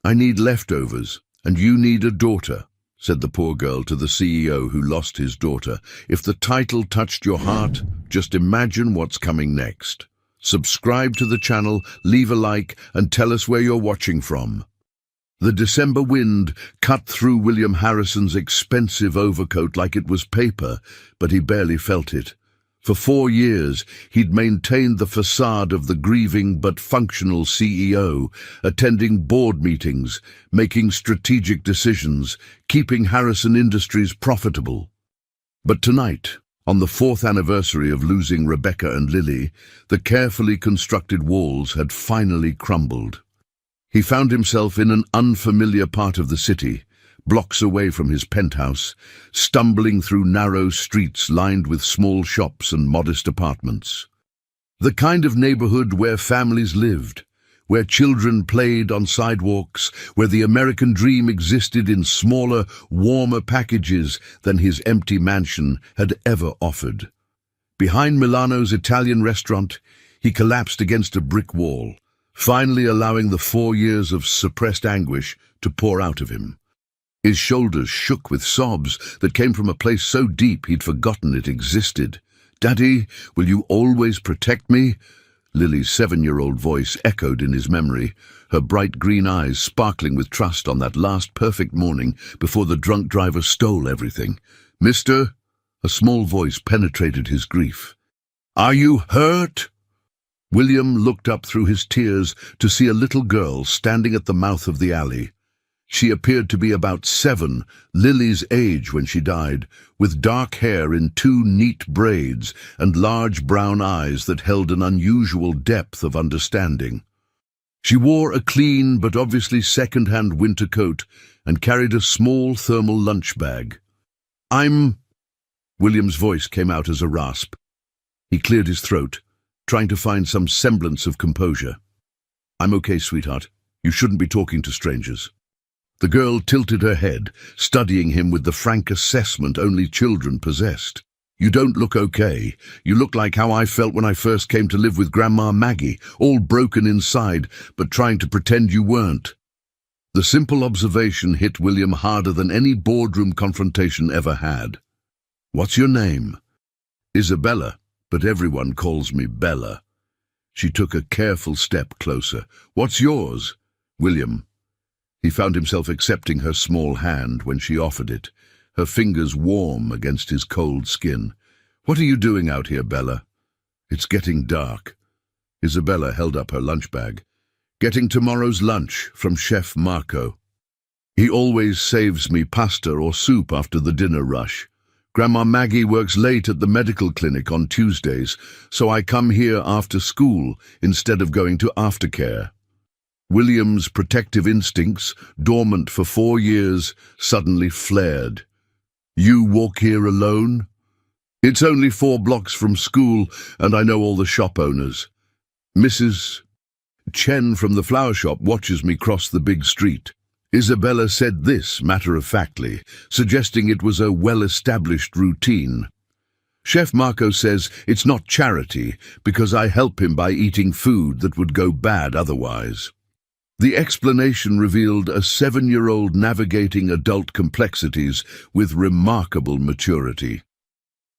"I need leftovers, and you need a daughter," said the poor girl to the CEO who lost his daughter. "If the title touched your heart, just imagine what's coming next. Subscribe to the channel, leave a like, and tell us where you're watching from." The December wind cut through William Harrison's expensive overcoat like it was paper, but he barely felt it. For 4 years, he'd maintained the facade of the grieving but functional CEO, attending board meetings, making strategic decisions, keeping Harrison Industries profitable. But tonight, on the 4th anniversary of losing Rebecca and Lily, the carefully constructed walls had finally crumbled. He found himself in an unfamiliar part of the city, blocks away from his penthouse, stumbling through narrow streets lined with small shops and modest apartments. The kind of neighborhood where families lived, where children played on sidewalks, where the American dream existed in smaller, warmer packages than his empty mansion had ever offered. Behind Milano's Italian restaurant, he collapsed against a brick wall, finally allowing the 4 years of suppressed anguish to pour out of him. His shoulders shook with sobs that came from a place so deep he'd forgotten it existed. "Daddy, will you always protect me?" Lily's 7-year-old voice echoed in his memory, her bright green eyes sparkling with trust on that last perfect morning before the drunk driver stole everything. "Mister?" A small voice penetrated his grief. "Are you hurt?" William looked up through his tears to see a little girl standing at the mouth of the alley. She appeared to be about 7, Lily's age when she died, with dark hair in 2 neat braids and large brown eyes that held an unusual depth of understanding. She wore a clean but obviously second-hand winter coat and carried a small thermal lunch bag. William's voice came out as a rasp. He cleared his throat, trying to find some semblance of composure. "I'm okay, sweetheart. You shouldn't be talking to strangers." The girl tilted her head, studying him with the frank assessment only children possessed. "You don't look okay. You look like how I felt when I first came to live with Grandma Maggie, all broken inside, but trying to pretend you weren't." The simple observation hit William harder than any boardroom confrontation ever had. "What's your name?" "Isabella, but everyone calls me Bella." She took a careful step closer. "What's yours?" "William." He found himself accepting her small hand when she offered it, her fingers warm against his cold skin. "What are you doing out here, Bella?" "It's getting dark." Isabella held up her lunch bag. "Getting tomorrow's lunch from Chef Marco. He always saves me pasta or soup after the dinner rush. Grandma Maggie works late at the medical clinic on Tuesdays, so I come here after school instead of going to aftercare." William's protective instincts, dormant for 4 years, suddenly flared. "You walk here alone?" "It's only 4 blocks from school, and I know all the shop owners. Mrs. Chen from the flower shop watches me cross the big street." Isabella said this matter-of-factly, suggesting it was a well-established routine. "Chef Marco says it's not charity because I help him by eating food that would go bad otherwise." The explanation revealed a 7-year-old navigating adult complexities with remarkable maturity.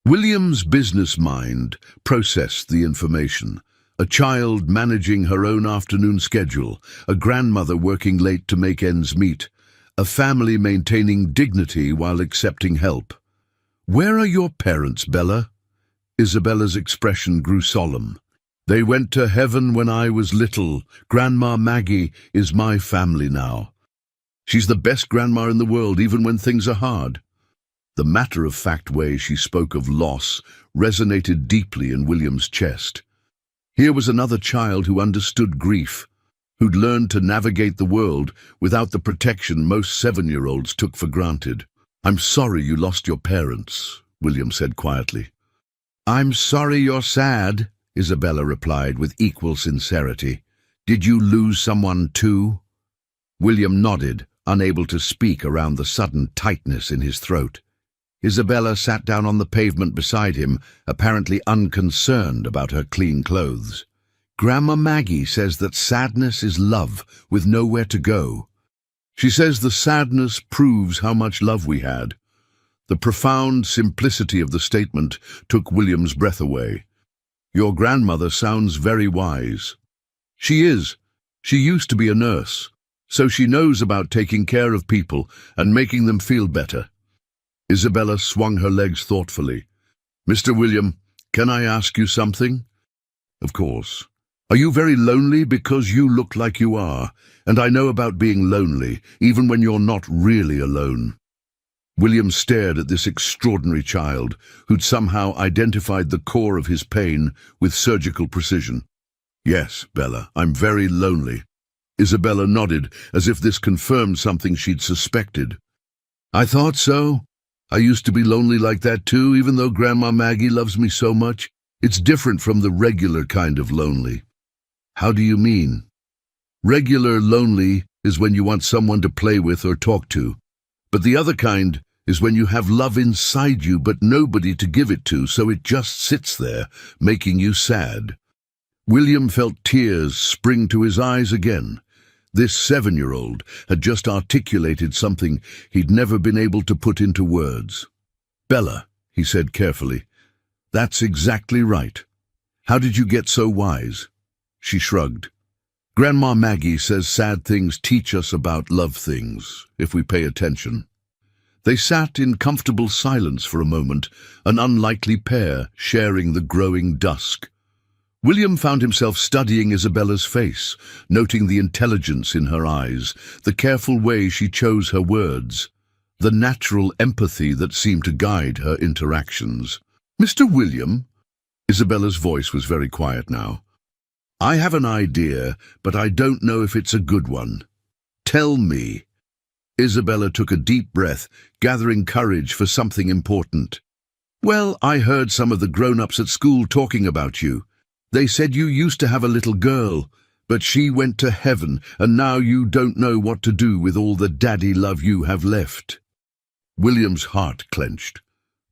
William's business mind processed the information. A child managing her own afternoon schedule, a grandmother working late to make ends meet, a family maintaining dignity while accepting help. "Where are your parents, Bella?" Isabella's expression grew solemn. "They went to heaven when I was little. Grandma Maggie is my family now. She's the best grandma in the world, even when things are hard." The matter-of-fact way she spoke of loss resonated deeply in William's chest. Here was another child who understood grief, who'd learned to navigate the world without the protection most 7-year-olds took for granted. "I'm sorry you lost your parents," William said quietly. "I'm sorry you're sad," Isabella replied with equal sincerity. "Did you lose someone too?" William nodded, unable to speak around the sudden tightness in his throat. Isabella sat down on the pavement beside him, apparently unconcerned about her clean clothes. "Grandma Maggie says that sadness is love with nowhere to go. She says the sadness proves how much love we had. The profound simplicity of the statement took William's breath away. Your grandmother sounds very wise. She is. She used to be a nurse, so she knows about taking care of people and making them feel better. Isabella swung her legs thoughtfully. Mr. William, can I ask you something? Of course. Are you very lonely? Because you look like you are, and I know about being lonely, even when you're not really alone. William stared at this extraordinary child, who'd somehow identified the core of his pain with surgical precision. Yes, Bella, I'm very lonely. Isabella nodded, as if this confirmed something she'd suspected. I thought so. I used to be lonely like that too, even though Grandma Maggie loves me so much. It's different from the regular kind of lonely. How do you mean? Regular lonely is when you want someone to play with or talk to. But the other kind is when you have love inside you but nobody to give it to, so it just sits there, making you sad. William felt tears spring to his eyes again. This 7-year-old had just articulated something he'd never been able to put into words. Bella, he said carefully, that's exactly right. How did you get so wise? She shrugged. Grandma Maggie says sad things teach us about love things, if we pay attention. They sat in comfortable silence for a moment, an unlikely pair sharing the growing dusk. William found himself studying Isabella's face, noting the intelligence in her eyes, the careful way she chose her words, the natural empathy that seemed to guide her interactions. Mr. William? Isabella's voice was very quiet now. I have an idea, but I don't know if it's a good one. Tell me. Isabella took a deep breath, gathering courage for something important. Well, I heard some of the grown-ups at school talking about you. They said you used to have a little girl, but she went to heaven, and now you don't know what to do with all the daddy love you have left. William's heart clenched.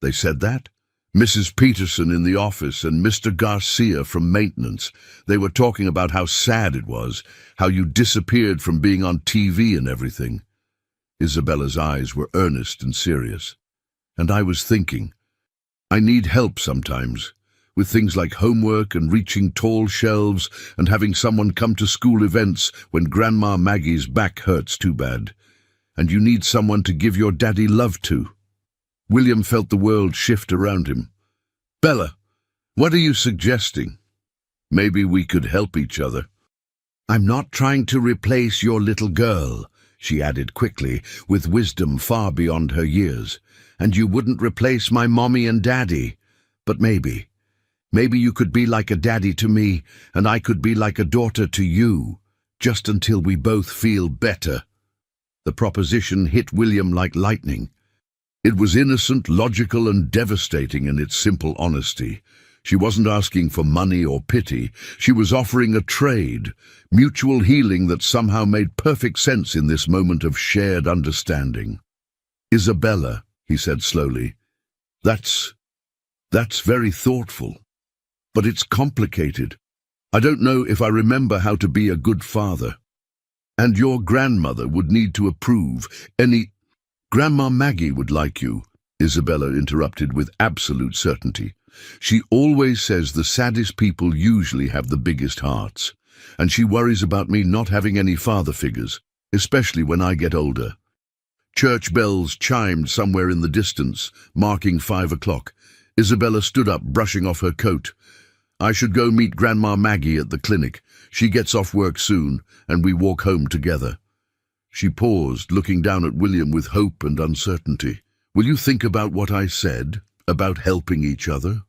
They said that? Mrs. Peterson in the office and Mr. Garcia from maintenance. They were talking about how sad it was, how you disappeared from being on TV and everything. Isabella's eyes were earnest and serious. And I was thinking, I need help sometimes, with things like homework and reaching tall shelves and having someone come to school events when Grandma Maggie's back hurts too bad. And you need someone to give your daddy love to. William felt the world shift around him. Bella, what are you suggesting? Maybe we could help each other. I'm not trying to replace your little girl, she added quickly, with wisdom far beyond her years. And you wouldn't replace my mommy and daddy. But maybe you could be like a daddy to me, and I could be like a daughter to you, just until we both feel better. The proposition hit William like lightning. It was innocent, logical, and devastating in its simple honesty. She wasn't asking for money or pity. She was offering a trade, mutual healing that somehow made perfect sense in this moment of shared understanding. Isabella, he said slowly, that's very thoughtful. But it's complicated. I don't know if I remember how to be a good father. And your grandmother would need to approve any... Grandma Maggie would like you, Isabella interrupted with absolute certainty. She always says the saddest people usually have the biggest hearts, and she worries about me not having any father figures, especially when I get older. Church bells chimed somewhere in the distance, marking 5 o'clock. Isabella stood up, brushing off her coat. I should go meet Grandma Maggie at the clinic. She gets off work soon, and we walk home together. She paused, looking down at William with hope and uncertainty. Will you think about what I said, about helping each other?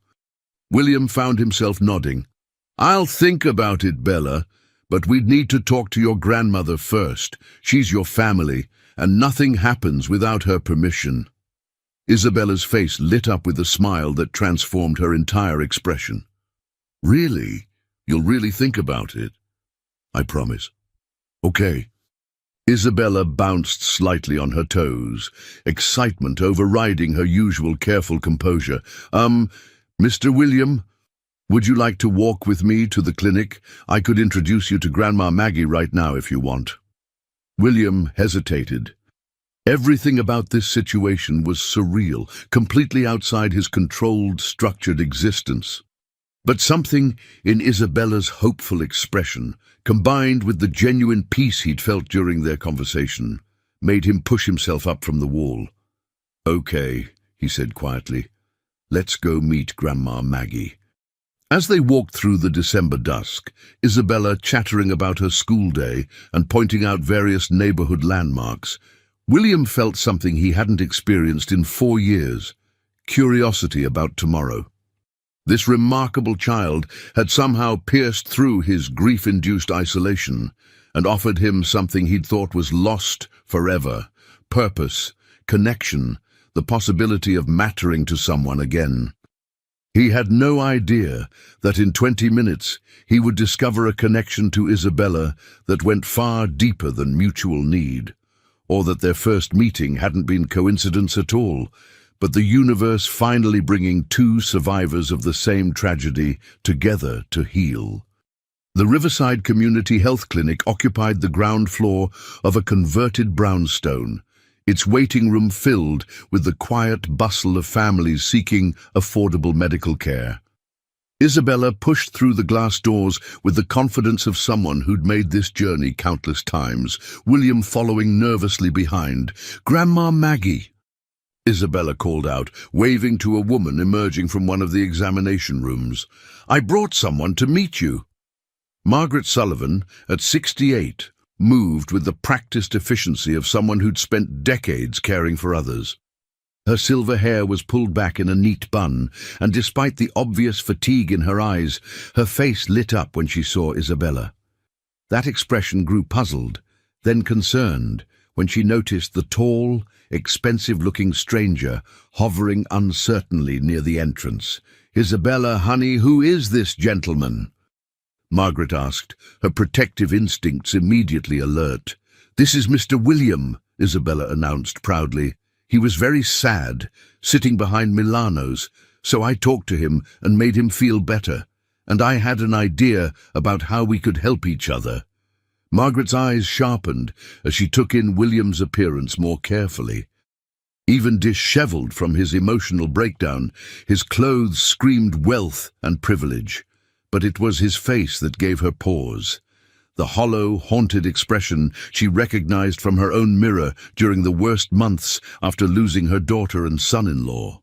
William found himself nodding. I'll think about it, Bella, but we'd need to talk to your grandmother first. She's your family, and nothing happens without her permission. Isabella's face lit up with a smile that transformed her entire expression. Really? You'll really think about it? I promise. Okay. Isabella bounced slightly on her toes, excitement overriding her usual careful composure. Mr. William, would you like to walk with me to the clinic? I could introduce you to Grandma Maggie right now if you want. William hesitated. Everything about this situation was surreal, completely outside his controlled, structured existence. But something in Isabella's hopeful expression, combined with the genuine peace he'd felt during their conversation, made him push himself up from the wall. "Okay," he said quietly. "Let's go meet Grandma Maggie." As they walked through the December dusk, Isabella chattering about her school day and pointing out various neighborhood landmarks, William felt something he hadn't experienced in 4 years: curiosity about tomorrow. This remarkable child had somehow pierced through his grief-induced isolation and offered him something he'd thought was lost forever: purpose, connection, the possibility of mattering to someone again. He had no idea that in 20 minutes he would discover a connection to Isabella that went far deeper than mutual need, or that their first meeting hadn't been coincidence at all, but the universe finally bringing two survivors of the same tragedy together to heal. The Riverside Community Health Clinic occupied the ground floor of a converted brownstone, its waiting room filled with the quiet bustle of families seeking affordable medical care. Isabella pushed through the glass doors with the confidence of someone who'd made this journey countless times, William following nervously behind. "Grandma Maggie," Isabella called out, waving to a woman emerging from one of the examination rooms. "I brought someone to meet you." Margaret Sullivan, at 68, moved with the practiced efficiency of someone who'd spent decades caring for others. Her silver hair was pulled back in a neat bun, and despite the obvious fatigue in her eyes, her face lit up when she saw Isabella. That expression grew puzzled, then concerned, when she noticed the tall, expensive-looking stranger hovering uncertainly near the entrance. "Isabella, honey, who is this gentleman?" Margaret asked, her protective instincts immediately alert. "This is Mr. William," Isabella announced proudly. "He was very sad, sitting behind Milano's, so I talked to him and made him feel better, and I had an idea about how we could help each other." Margaret's eyes sharpened as she took in William's appearance more carefully. Even disheveled from his emotional breakdown, his clothes screamed wealth and privilege, but it was his face that gave her pause. The hollow, haunted expression she recognized from her own mirror during the worst months after losing her daughter and son-in-law.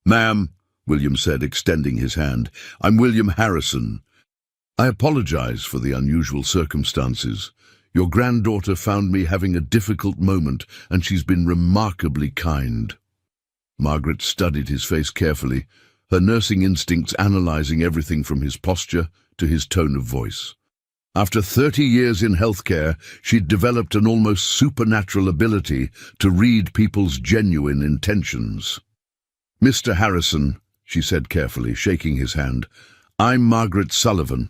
"Ma'am," William said, extending his hand, "I'm William Harrison. I apologize for the unusual circumstances. Your granddaughter found me having a difficult moment, and she's been remarkably kind." Margaret studied his face carefully, her nursing instincts analyzing everything from his posture to his tone of voice. After 30 years in healthcare, she'd developed an almost supernatural ability to read people's genuine intentions. "Mr. Harrison," she said carefully, shaking his hand, "I'm Margaret Sullivan,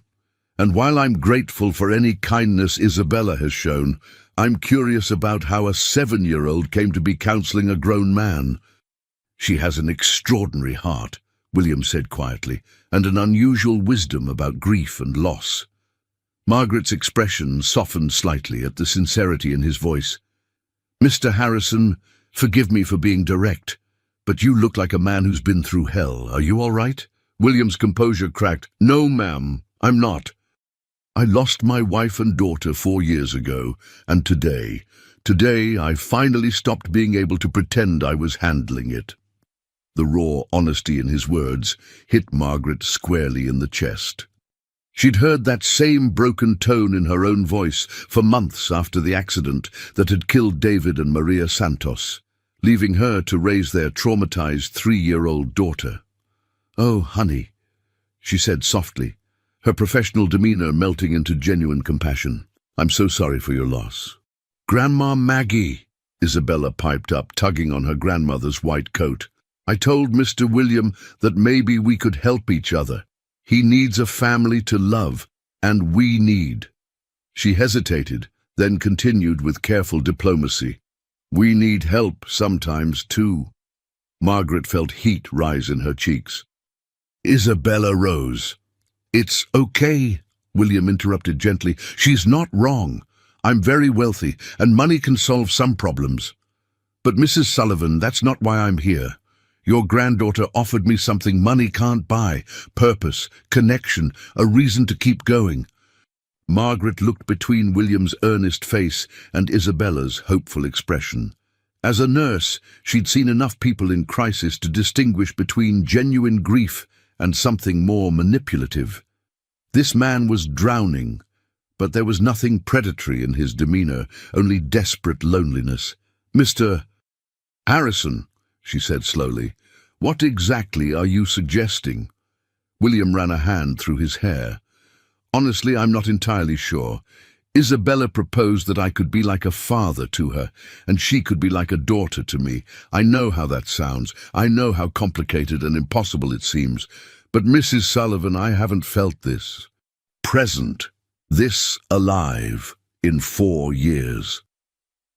and while I'm grateful for any kindness Isabella has shown, I'm curious about how a 7-year-old came to be counseling a grown man." "She has an extraordinary heart," William said quietly, "and an unusual wisdom about grief and loss." Margaret's expression softened slightly at the sincerity in his voice. "Mr. Harrison, forgive me for being direct, but you look like a man who's been through hell. Are you all right?" William's composure cracked. "No, ma'am, I'm not. I lost my wife and daughter 4 years ago, and today I finally stopped being able to pretend I was handling it." The raw honesty in his words hit Margaret squarely in the chest. She'd heard that same broken tone in her own voice for months after the accident that had killed David and Maria Santos, leaving her to raise their traumatized 3-year-old daughter. "Oh, honey," she said softly, her professional demeanor melting into genuine compassion. "I'm so sorry for your loss." "Grandma Maggie," Isabella piped up, tugging on her grandmother's white coat. "I told Mr. William that maybe we could help each other. He needs a family to love, and we need." She hesitated, then continued with careful diplomacy. "We need help sometimes, too." Margaret felt heat rise in her cheeks. Isabella rose. "It's okay," William interrupted gently. "She's not wrong. I'm very wealthy, and money can solve some problems. But Mrs. Sullivan, that's not why I'm here. Your granddaughter offered me something money can't buy: purpose, connection, a reason to keep going. Margaret looked between William's earnest face and Isabella's hopeful expression. As a nurse, she'd seen enough people in crisis to distinguish between genuine grief and something more manipulative. This man was drowning, but there was nothing predatory in his demeanor, only desperate loneliness. "Mr. Harrison," she said slowly, "what exactly are you suggesting?" William ran a hand through his hair. "Honestly, I'm not entirely sure. Isabella proposed that I could be like a father to her, and she could be like a daughter to me. I know how that sounds. I know how complicated and impossible it seems. But Mrs. Sullivan, I haven't felt this present, this alive, in 4 years."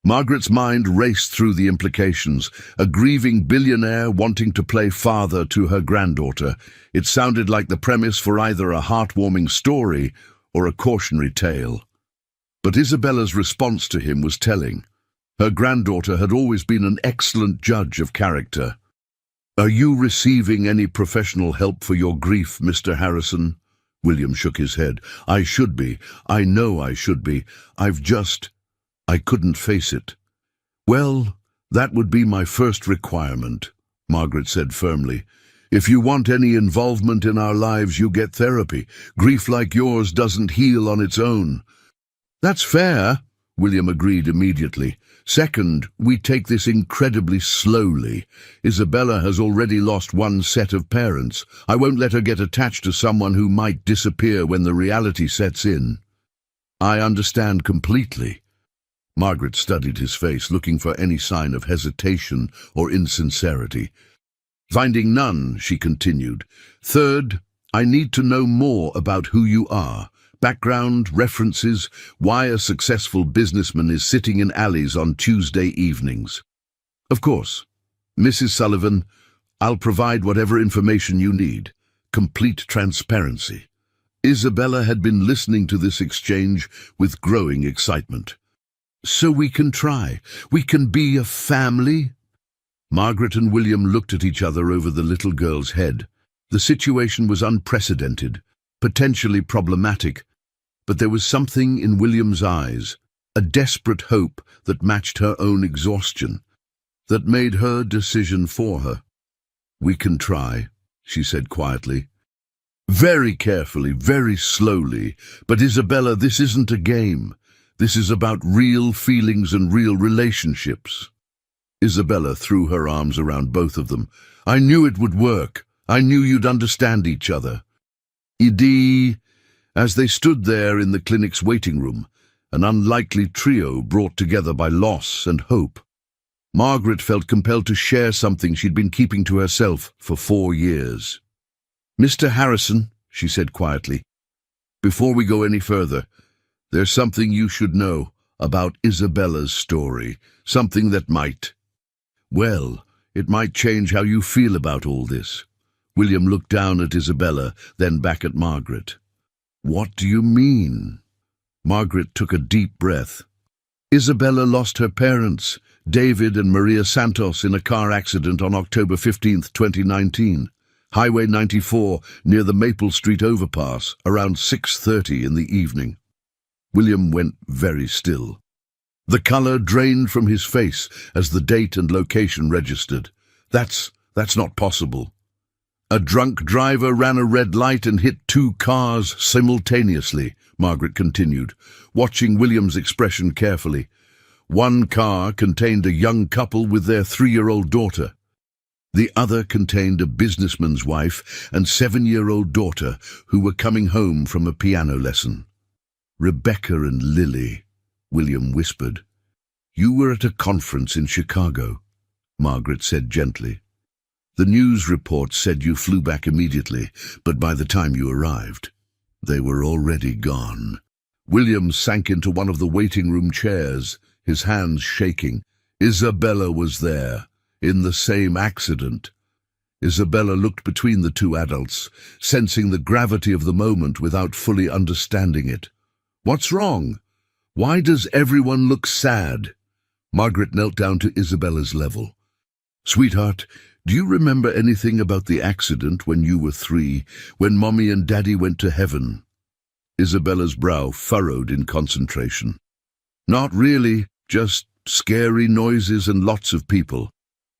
Margaret's mind raced through the implications. A grieving billionaire wanting to play father to her granddaughter. It sounded like the premise for either a heartwarming story or a cautionary tale. But Isabella's response to him was telling. Her granddaughter had always been an excellent judge of character. "Are you receiving any professional help for your grief, Mr. Harrison?" William shook his head. "I should be. I know I should be. I couldn't face it." "Well, that would be my first requirement," Margaret said firmly. "If you want any involvement in our lives, you get therapy. Grief like yours doesn't heal on its own." "That's fair," William agreed immediately. "Second, we take this incredibly slowly. Isabella has already lost one set of parents. I won't let her get attached to someone who might disappear when the reality sets in." "I understand completely." Margaret studied his face, looking for any sign of hesitation or insincerity. Finding none, she continued. "Third, I need to know more about who you are. Background, references, why a successful businessman is sitting in alleys on Tuesday evenings." "Of course. Mrs. Sullivan, I'll provide whatever information you need. Complete transparency." Isabella had been listening to this exchange with growing excitement. "So we can try. We can be a family?" Margaret and William looked at each other over the little girl's head. The situation was unprecedented, potentially problematic, but there was something in William's eyes, a desperate hope that matched her own exhaustion, that made her decision for her. "We can try," she said quietly. "Very carefully, very slowly. But Isabella, this isn't a game. This is about real feelings and real relationships." Isabella threw her arms around both of them. "I knew it would work. I knew you'd understand each other." Edie, as they stood there in the clinic's waiting room, an unlikely trio brought together by loss and hope, Margaret felt compelled to share something she'd been keeping to herself for 4 years. "Mr. Harrison," she said quietly, "before we go any further, there's something you should know about Isabella's story, something that it might change how you feel about all this." William looked down at Isabella, then back at Margaret. "What do you mean?" Margaret took a deep breath. "Isabella lost her parents, David and Maria Santos, in a car accident on October 15th, 2019. Highway 94, near the Maple Street overpass, around 6:30 in the evening." William went very still. The color drained from his face as the date and location registered. That's not possible." "A drunk driver ran a red light and hit 2 cars simultaneously," Margaret continued, watching William's expression carefully. "One car contained a young couple with their 3-year-old daughter. The other contained a businessman's wife and 7-year-old daughter who were coming home from a piano lesson." "Rebecca and Lily," William whispered. "You were at a conference in Chicago," Margaret said gently. "The news report said you flew back immediately, but by the time you arrived, they were already gone." William sank into one of the waiting room chairs, his hands shaking. Isabella was there, in the same accident. Isabella looked between the 2 adults, sensing the gravity of the moment without fully understanding it. "What's wrong?" Why does everyone look sad? Margaret knelt down to Isabella's level. Sweetheart, do you remember anything about the accident when you were 3, when Mommy and Daddy went to heaven? Isabella's brow furrowed in concentration. Not really, just scary noises and lots of people,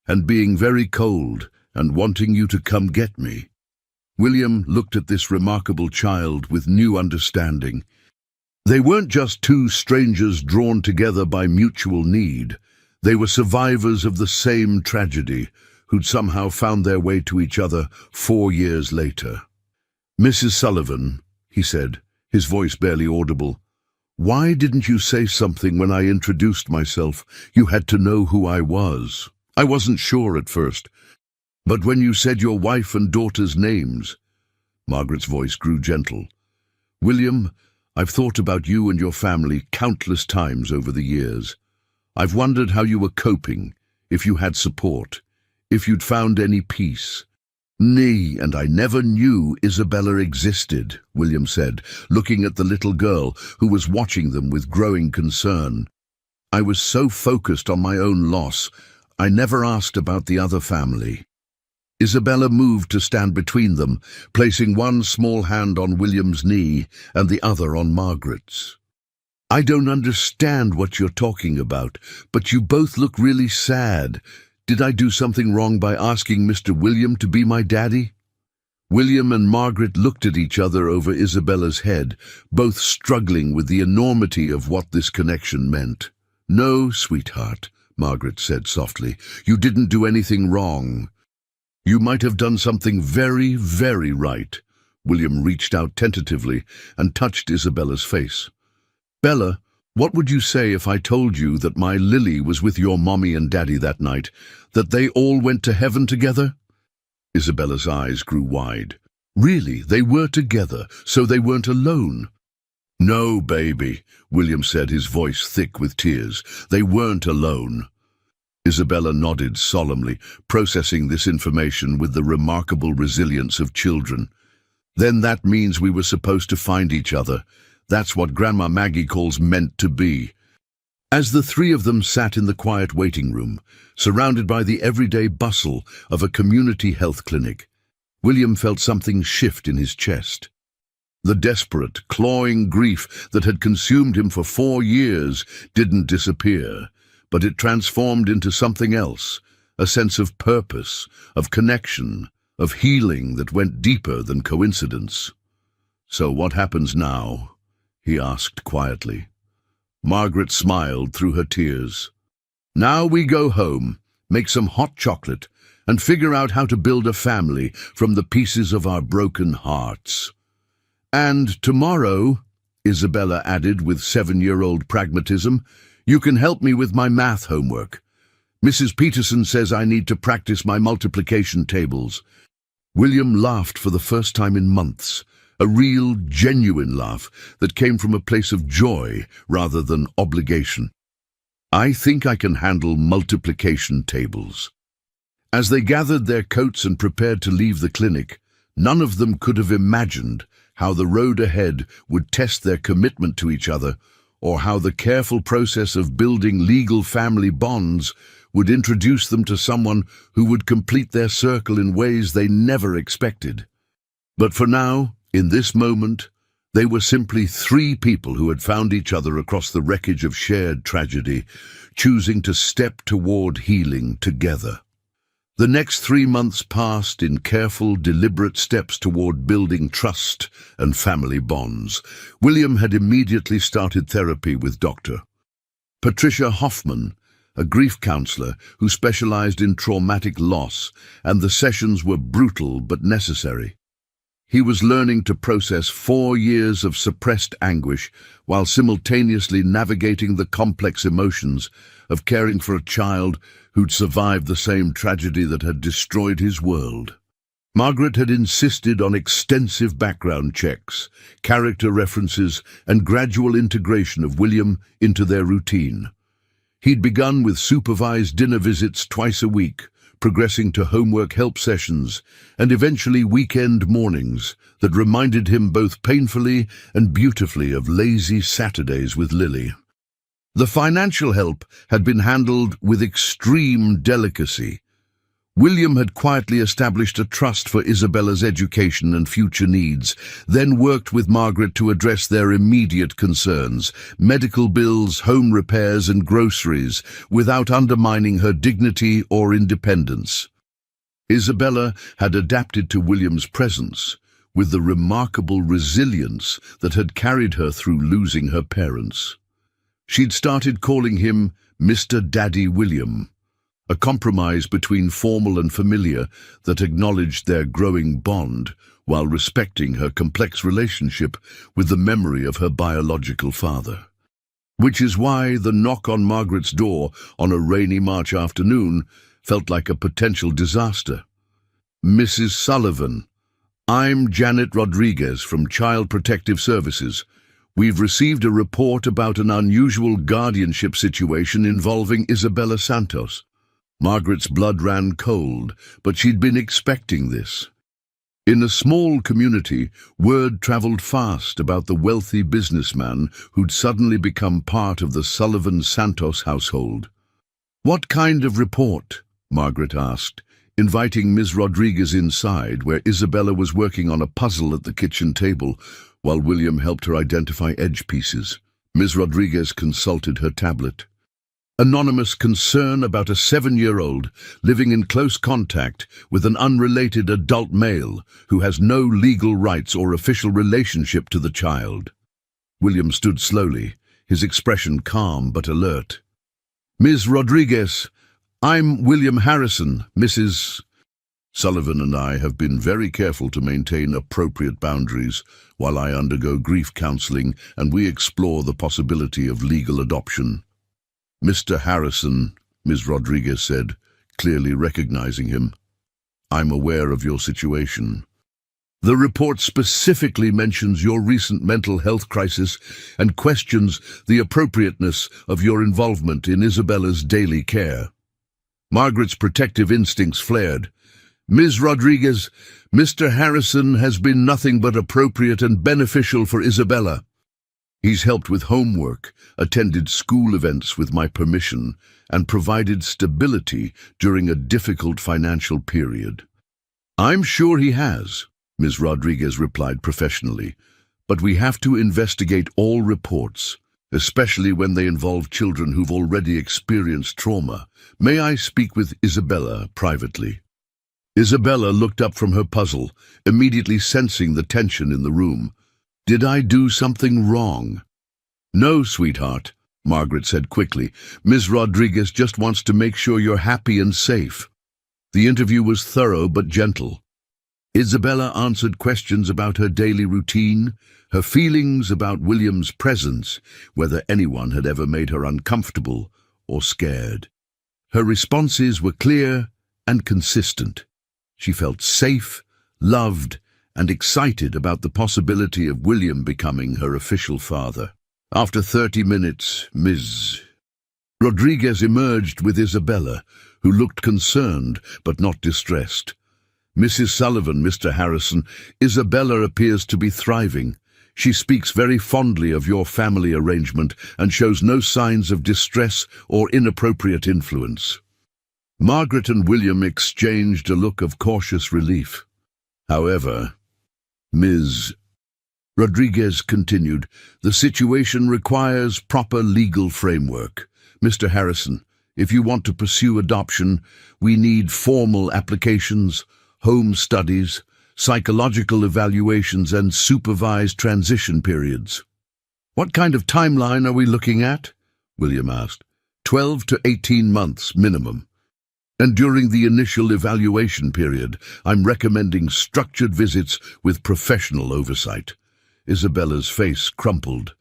and being very cold and wanting you to come get me. William looked at this remarkable child with new understanding. They weren't just two strangers drawn together by mutual need. They were survivors of the same tragedy, who'd somehow found their way to each other 4 years later. Mrs. Sullivan, he said, his voice barely audible, why didn't you say something when I introduced myself? You had to know who I was. I wasn't sure at first. But when you said your wife and daughter's names, Margaret's voice grew gentle. William, I've thought about you and your family countless times over the years. I've wondered how you were coping, if you had support, if you'd found any peace. Nay, and I never knew Isabella existed, William said, looking at the little girl who was watching them with growing concern. I was so focused on my own loss, I never asked about the other family. Isabella moved to stand between them, placing one small hand on William's knee and the other on Margaret's. I don't understand what you're talking about, but you both look really sad. Did I do something wrong by asking Mr. William to be my daddy? William and Margaret looked at each other over Isabella's head, both struggling with the enormity of what this connection meant. No, sweetheart, Margaret said softly, you didn't do anything wrong. You might have done something very, very right. William reached out tentatively and touched Isabella's face. Bella, what would you say if I told you that my Lily was with your mommy and daddy that night, that they all went to heaven together? Isabella's eyes grew wide. Really, they were together, so they weren't alone. No, baby, William said, his voice thick with tears. They weren't alone. Isabella nodded solemnly, processing this information with the remarkable resilience of children. Then that means we were supposed to find each other. That's what Grandma Maggie calls meant to be. As the three of them sat in the quiet waiting room, surrounded by the everyday bustle of a community health clinic, William felt something shift in his chest. The desperate, clawing grief that had consumed him for 4 years didn't disappear, but it transformed into something else, a sense of purpose, of connection, of healing that went deeper than coincidence. So what happens now? He asked quietly. Margaret smiled through her tears. Now we go home, make some hot chocolate, and figure out how to build a family from the pieces of our broken hearts. And tomorrow, Isabella added with 7-year-old pragmatism, you can help me with my math homework. Mrs. Peterson says I need to practice my multiplication tables. William laughed for the first time in months, a real, genuine laugh that came from a place of joy rather than obligation. I think I can handle multiplication tables. As they gathered their coats and prepared to leave the clinic, none of them could have imagined how the road ahead would test their commitment to each other, or how the careful process of building legal family bonds would introduce them to someone who would complete their circle in ways they never expected. But for now, in this moment, they were simply 3 people who had found each other across the wreckage of shared tragedy, choosing to step toward healing together. The next 3 months passed in careful, deliberate steps toward building trust and family bonds. William had immediately started therapy with Dr. Patricia Hoffman, a grief counselor who specialized in traumatic loss, and the sessions were brutal but necessary. He was learning to process 4 years of suppressed anguish while simultaneously navigating the complex emotions of caring for a child who'd survived the same tragedy that had destroyed his world. Margaret had insisted on extensive background checks, character references, and gradual integration of William into their routine. He'd begun with supervised dinner visits twice a week, progressing to homework help sessions, and eventually weekend mornings that reminded him both painfully and beautifully of lazy Saturdays with Lily. The financial help had been handled with extreme delicacy. William had quietly established a trust for Isabella's education and future needs, then worked with Margaret to address their immediate concerns, medical bills, home repairs and groceries, without undermining her dignity or independence. Isabella had adapted to William's presence with the remarkable resilience that had carried her through losing her parents. She'd started calling him Mr. Daddy William, a compromise between formal and familiar that acknowledged their growing bond while respecting her complex relationship with the memory of her biological father. Which is why the knock on Margaret's door on a rainy March afternoon felt like a potential disaster. "Mrs. Sullivan, I'm Janet Rodriguez from Child Protective Services. We've received a report about an unusual guardianship situation involving Isabella Santos." Margaret's blood ran cold, but she'd been expecting this. In a small community, word traveled fast about the wealthy businessman who'd suddenly become part of the Sullivan-Santos household. "What kind of report?" Margaret asked, inviting Ms. Rodriguez inside, where Isabella was working on a puzzle at the kitchen table, while William helped her identify edge pieces. Ms. Rodriguez consulted her tablet. "Anonymous concern about a 7-year-old living in close contact with an unrelated adult male who has no legal rights or official relationship to the child." William stood slowly, his expression calm but alert. "Ms. Rodriguez, I'm William Harrison, Mrs. Sullivan and I have been very careful to maintain appropriate boundaries while I undergo grief counseling and we explore the possibility of legal adoption." "Mr. Harrison," Ms. Rodriguez said, clearly recognizing him, "I'm aware of your situation. The report specifically mentions your recent mental health crisis and questions the appropriateness of your involvement in Isabella's daily care." Margaret's protective instincts flared. "Ms. Rodriguez, Mr. Harrison has been nothing but appropriate and beneficial for Isabella. He's helped with homework, attended school events with my permission, and provided stability during a difficult financial period." "I'm sure he has," Ms. Rodriguez replied professionally, "but we have to investigate all reports, especially when they involve children who've already experienced trauma. May I speak with Isabella privately?" Isabella looked up from her puzzle, immediately sensing the tension in the room. "Did I do something wrong?" "No, sweetheart," Margaret said quickly. "Ms. Rodriguez just wants to make sure you're happy and safe." The interview was thorough but gentle. Isabella answered questions about her daily routine, her feelings about William's presence, whether anyone had ever made her uncomfortable or scared. Her responses were clear and consistent. She felt safe, loved, and excited about the possibility of William becoming her official father. After 30 minutes, Ms. Rodriguez emerged with Isabella, who looked concerned but not distressed. "Mrs. Sullivan, Mr. Harrison, Isabella appears to be thriving. She speaks very fondly of your family arrangement and shows no signs of distress or inappropriate influence." Margaret and William exchanged a look of cautious relief. However, Ms. Rodriguez continued, "The situation requires proper legal framework. Mr. Harrison, if you want to pursue adoption, we need formal applications, home studies, psychological evaluations, and supervised transition periods." "What kind of timeline are we looking at?" William asked. 12 to 18 months minimum. "And during the initial evaluation period, I'm recommending structured visits with professional oversight." Isabella's face crumpled.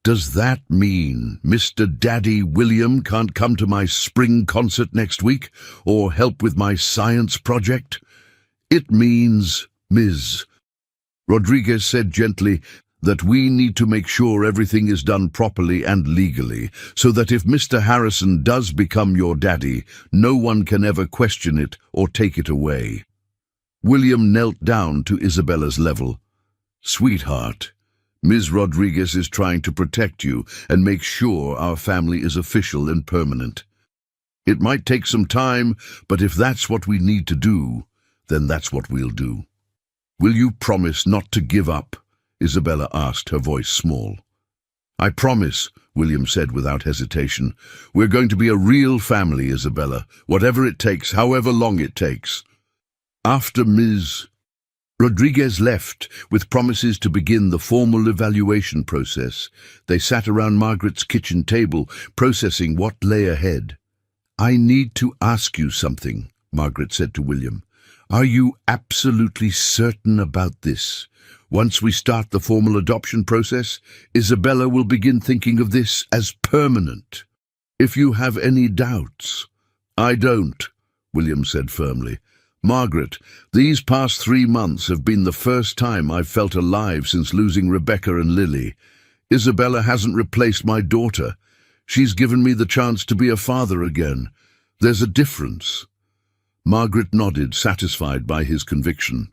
"Does that mean Mr. Daddy William can't come to my spring concert next week or help with my science project?" "It means," Ms. Rodriguez said gently, "that we need to make sure everything is done properly and legally, so that if Mr. Harrison does become your daddy, no one can ever question it or take it away." William knelt down to Isabella's level. "Sweetheart, Ms. Rodriguez is trying to protect you and make sure our family is official and permanent. It might take some time, but if that's what we need to do, then that's what we'll do. Will you promise not to give up? Isabella asked, her voice small. I promise, William said without hesitation. We're going to be a real family, Isabella, whatever it takes, however long it takes. After Ms. Rodriguez left, with promises to begin the formal evaluation process, they sat around Margaret's kitchen table, processing what lay ahead. I need to ask you something, Margaret said to William. Are you absolutely certain about this? Once we start the formal adoption process, Isabella will begin thinking of this as permanent. If you have any doubts. I don't, William said firmly. Margaret, these past 3 months have been the first time I've felt alive since losing Rebecca and Lily. Isabella hasn't replaced my daughter. She's given me the chance to be a father again. There's a difference. Margaret nodded, satisfied by his conviction.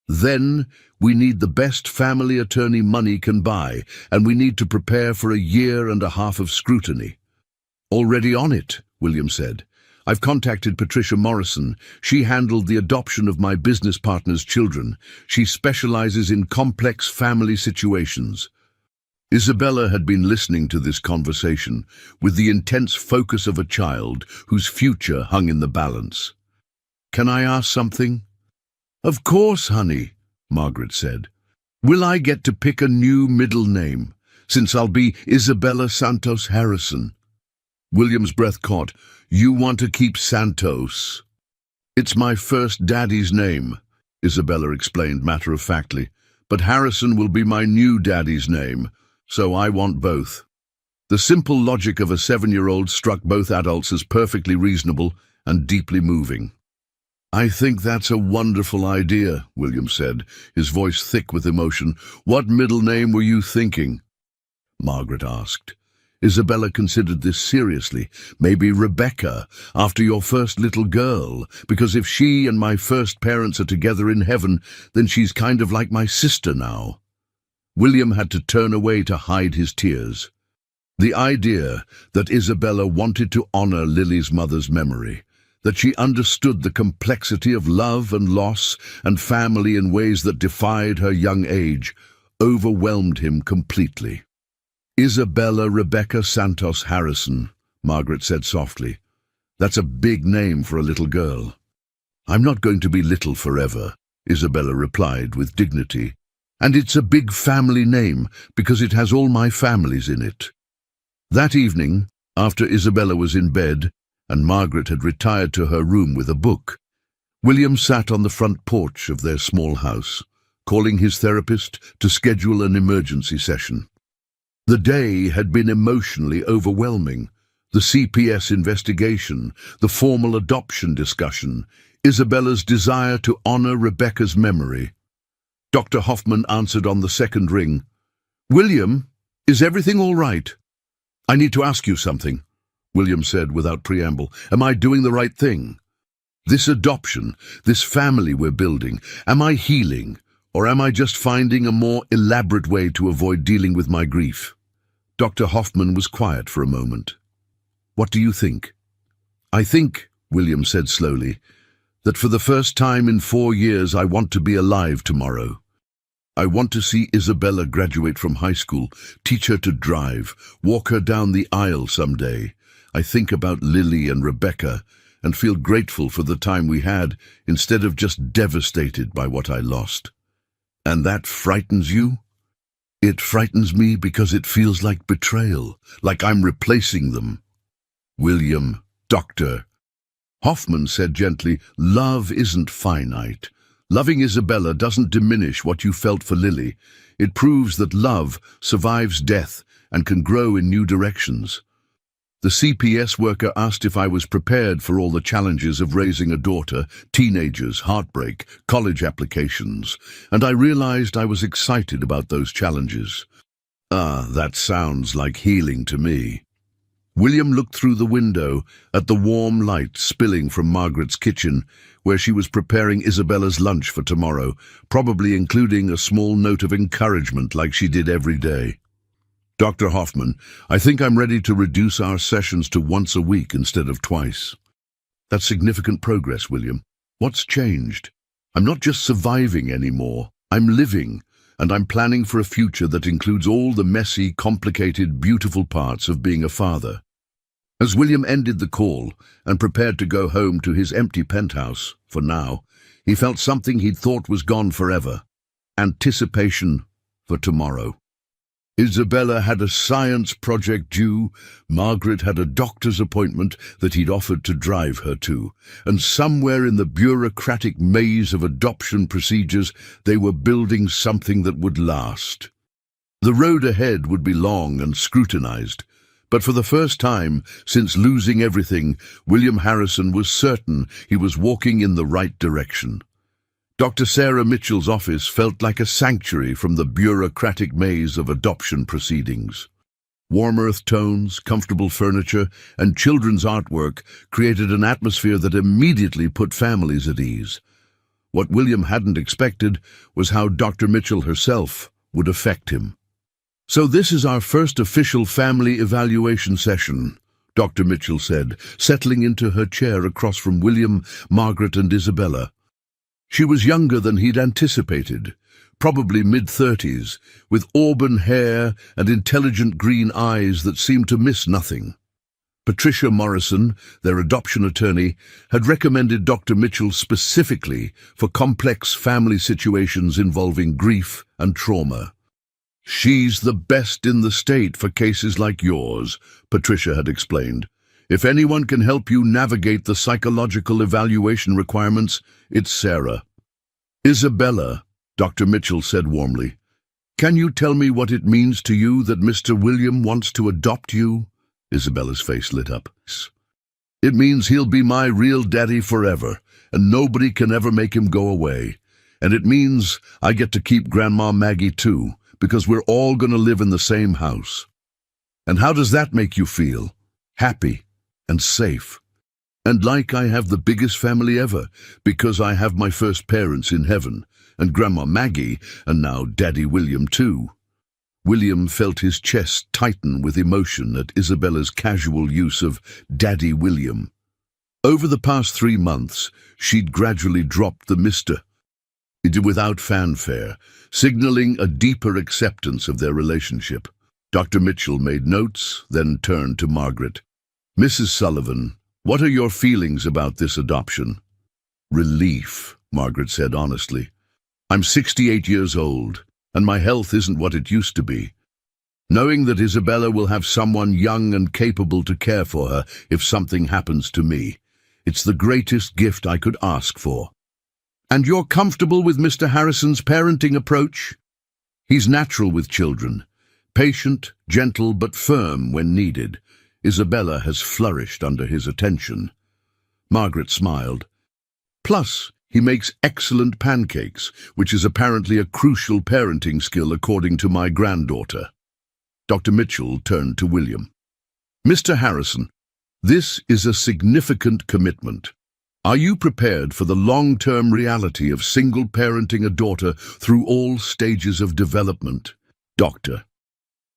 Then we need the best family attorney money can buy, and we need to prepare for 1.5 years of scrutiny. Already on it, William said. I've contacted Patricia Morrison. She handled the adoption of my business partner's children. She specializes in complex family situations. Isabella had been listening to this conversation with the intense focus of a child whose future hung in the balance. Can I ask something? Of course, honey, Margaret said. Will I get to pick a new middle name, since I'll be Isabella Santos Harrison? William's breath caught. You want to keep Santos? It's my first daddy's name, Isabella explained matter-of-factly, but Harrison will be my new daddy's name, so I want both. The simple logic of a 7-year-old struck both adults as perfectly reasonable and deeply moving. I think that's a wonderful idea, William said, his voice thick with emotion. What middle name were you thinking? Margaret asked. Isabella considered this seriously. Maybe Rebecca, after your first little girl, because if she and my first parents are together in heaven, then she's kind of like my sister now. William had to turn away to hide his tears. The idea that Isabella wanted to honor Lily's mother's memory, that she understood the complexity of love and loss and family in ways that defied her young age, overwhelmed him completely. Isabella Rebecca Santos Harrison, Margaret said softly. That's a big name for a little girl. I'm not going to be little forever, Isabella replied with dignity. And it's a big family name because it has all my families in it. That evening, after Isabella was in bed, and Margaret had retired to her room with a book, William sat on the front porch of their small house, calling his therapist to schedule an emergency session. The day had been emotionally overwhelming. The CPS investigation, the formal adoption discussion, Isabella's desire to honor Rebecca's memory. Dr. Hoffman answered on the second ring. William, is everything all right? I need to ask you something, William said without preamble. Am I doing the right thing? This adoption, this family we're building, am I healing, or am I just finding a more elaborate way to avoid dealing with my grief? Dr. Hoffman was quiet for a moment. What do you think? I think, William said slowly, that for the first time in 4 years I want to be alive tomorrow. I want to see Isabella graduate from high school, teach her to drive, walk her down the aisle someday. I think about Lily and Rebecca and feel grateful for the time we had instead of just devastated by what I lost. And that frightens you? It frightens me because it feels like betrayal, like I'm replacing them. William, Dr. Hoffman said gently, love isn't finite. Loving Isabella doesn't diminish what you felt for Lily. It proves that love survives death and can grow in new directions. The CPS worker asked if I was prepared for all the challenges of raising a daughter, teenagers, heartbreak, college applications, and I realized I was excited about those challenges. Ah, that sounds like healing to me. William looked through the window at the warm light spilling from Margaret's kitchen, where she was preparing Isabella's lunch for tomorrow, probably including a small note of encouragement like she did every day. "Dr. Hoffman, I think I'm ready to reduce our sessions to once a week instead of twice." "That's significant progress, William. What's changed?" "I'm not just surviving anymore. I'm living, and I'm planning for a future that includes all the messy, complicated, beautiful parts of being a father." As William ended the call and prepared to go home to his empty penthouse, for now, he felt something he'd thought was gone forever: anticipation for tomorrow. Isabella had a science project due, Margaret had a doctor's appointment that he'd offered to drive her to, and somewhere in the bureaucratic maze of adoption procedures they were building something that would last. The road ahead would be long and scrutinized, but for the first time since losing everything, William Harrison was certain he was walking in the right direction. Dr. Sarah Mitchell's office felt like a sanctuary from the bureaucratic maze of adoption proceedings. Warm earth tones, comfortable furniture, and children's artwork created an atmosphere that immediately put families at ease. What William hadn't expected was how Dr. Mitchell herself would affect him. "So this is our first official family evaluation session," Dr. Mitchell said, settling into her chair across from William, Margaret, and Isabella. She was younger than he'd anticipated, probably mid-30s, with auburn hair and intelligent green eyes that seemed to miss nothing. Patricia Morrison, their adoption attorney, had recommended Dr. Mitchell specifically for complex family situations involving grief and trauma. "She's the best in the state for cases like yours," Patricia had explained. "If anyone can help you navigate the psychological evaluation requirements, it's Sarah." "Isabella," Dr. Mitchell said warmly, "can you tell me what it means to you that Mr. William wants to adopt you?" Isabella's face lit up. "It means he'll be my real daddy forever, and nobody can ever make him go away. And it means I get to keep Grandma Maggie too, because we're all going to live in the same house." "And how does that make you feel?" "Happy and safe. And like I have the biggest family ever, because I have my first parents in heaven, and Grandma Maggie, and now Daddy William too." William felt his chest tighten with emotion at Isabella's casual use of Daddy William. Over the past 3 months, she'd gradually dropped the Mr. without fanfare, signaling a deeper acceptance of their relationship. Dr. Mitchell made notes, then turned to Margaret. "Mrs. Sullivan, what are your feelings about this adoption?" "Relief," Margaret said honestly. "I'm 68 years old, and my health isn't what it used to be. Knowing that Isabella will have someone young and capable to care for her if something happens to me, it's the greatest gift I could ask for." "And you're comfortable with Mr. Harrison's parenting approach?" "He's natural with children, patient, gentle, but firm when needed. Isabella has flourished under his attention." Margaret smiled. "Plus, he makes excellent pancakes, which is apparently a crucial parenting skill according to my granddaughter." Dr. Mitchell turned to William. "Mr. Harrison, this is a significant commitment. Are you prepared for the long-term reality of single-parenting a daughter through all stages of development?" "Dr.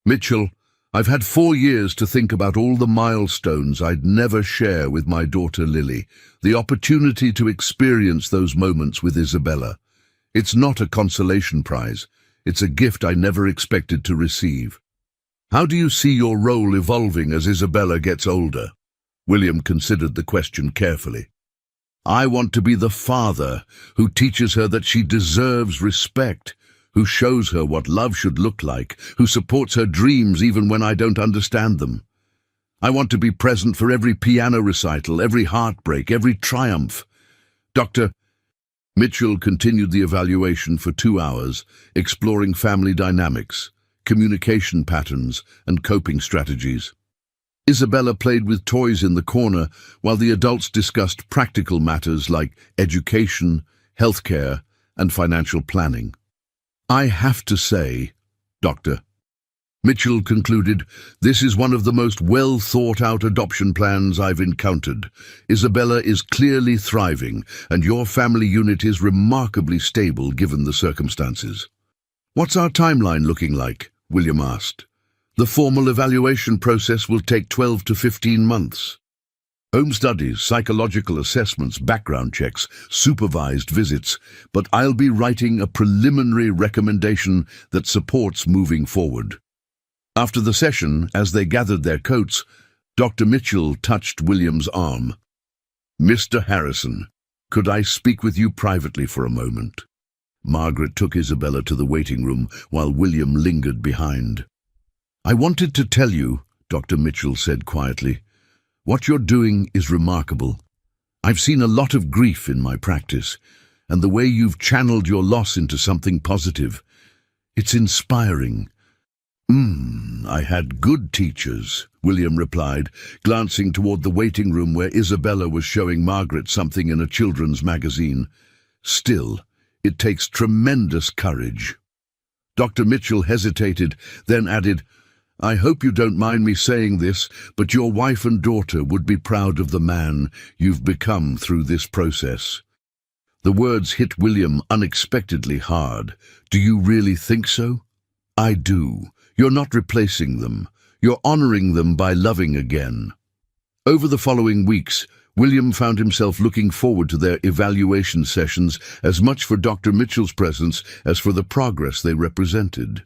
Mitchell, I've had 4 years to think about all the milestones I'd never share with my daughter Lily, the opportunity to experience those moments with Isabella. It's not a consolation prize. It's a gift I never expected to receive." "How do you see your role evolving as Isabella gets older?" William considered the question carefully. "I want to be the father who teaches her that she deserves respect, who shows her what love should look like, who supports her dreams even when I don't understand them. I want to be present for every piano recital, every heartbreak, every triumph." Dr. Mitchell continued the evaluation for 2 hours, exploring family dynamics, communication patterns, and coping strategies. Isabella played with toys in the corner while the adults discussed practical matters like education, healthcare, and financial planning. "I have to say, Doctor Mitchell concluded, "This is one of the most well-thought-out adoption plans I've encountered. Isabella is clearly thriving, and your family unit is remarkably stable given the circumstances." "What's our timeline looking like?" William asked. "The formal evaluation process will take 12 to 15 months. Home studies, psychological assessments, background checks, supervised visits, but I'll be writing a preliminary recommendation that supports moving forward." After the session, as they gathered their coats, Dr. Mitchell touched William's arm. "Mr. Harrison, could I speak with you privately for a moment?" Margaret took Isabella to the waiting room while William lingered behind. "I wanted to tell you," Dr. Mitchell said quietly, "what you're doing is remarkable. I've seen a lot of grief in my practice, and the way you've channeled your loss into something positive, it's inspiring." I had good teachers," William replied, glancing toward the waiting room where Isabella was showing Margaret something in a children's magazine. "Still, it takes tremendous courage." Dr. Mitchell hesitated, then added, "I hope you don't mind me saying this, but your wife and daughter would be proud of the man you've become through this process." The words hit William unexpectedly hard. "Do you really think so?" "I do. You're not replacing them. You're honoring them by loving again." Over the following weeks, William found himself looking forward to their evaluation sessions as much for Dr. Mitchell's presence as for the progress they represented.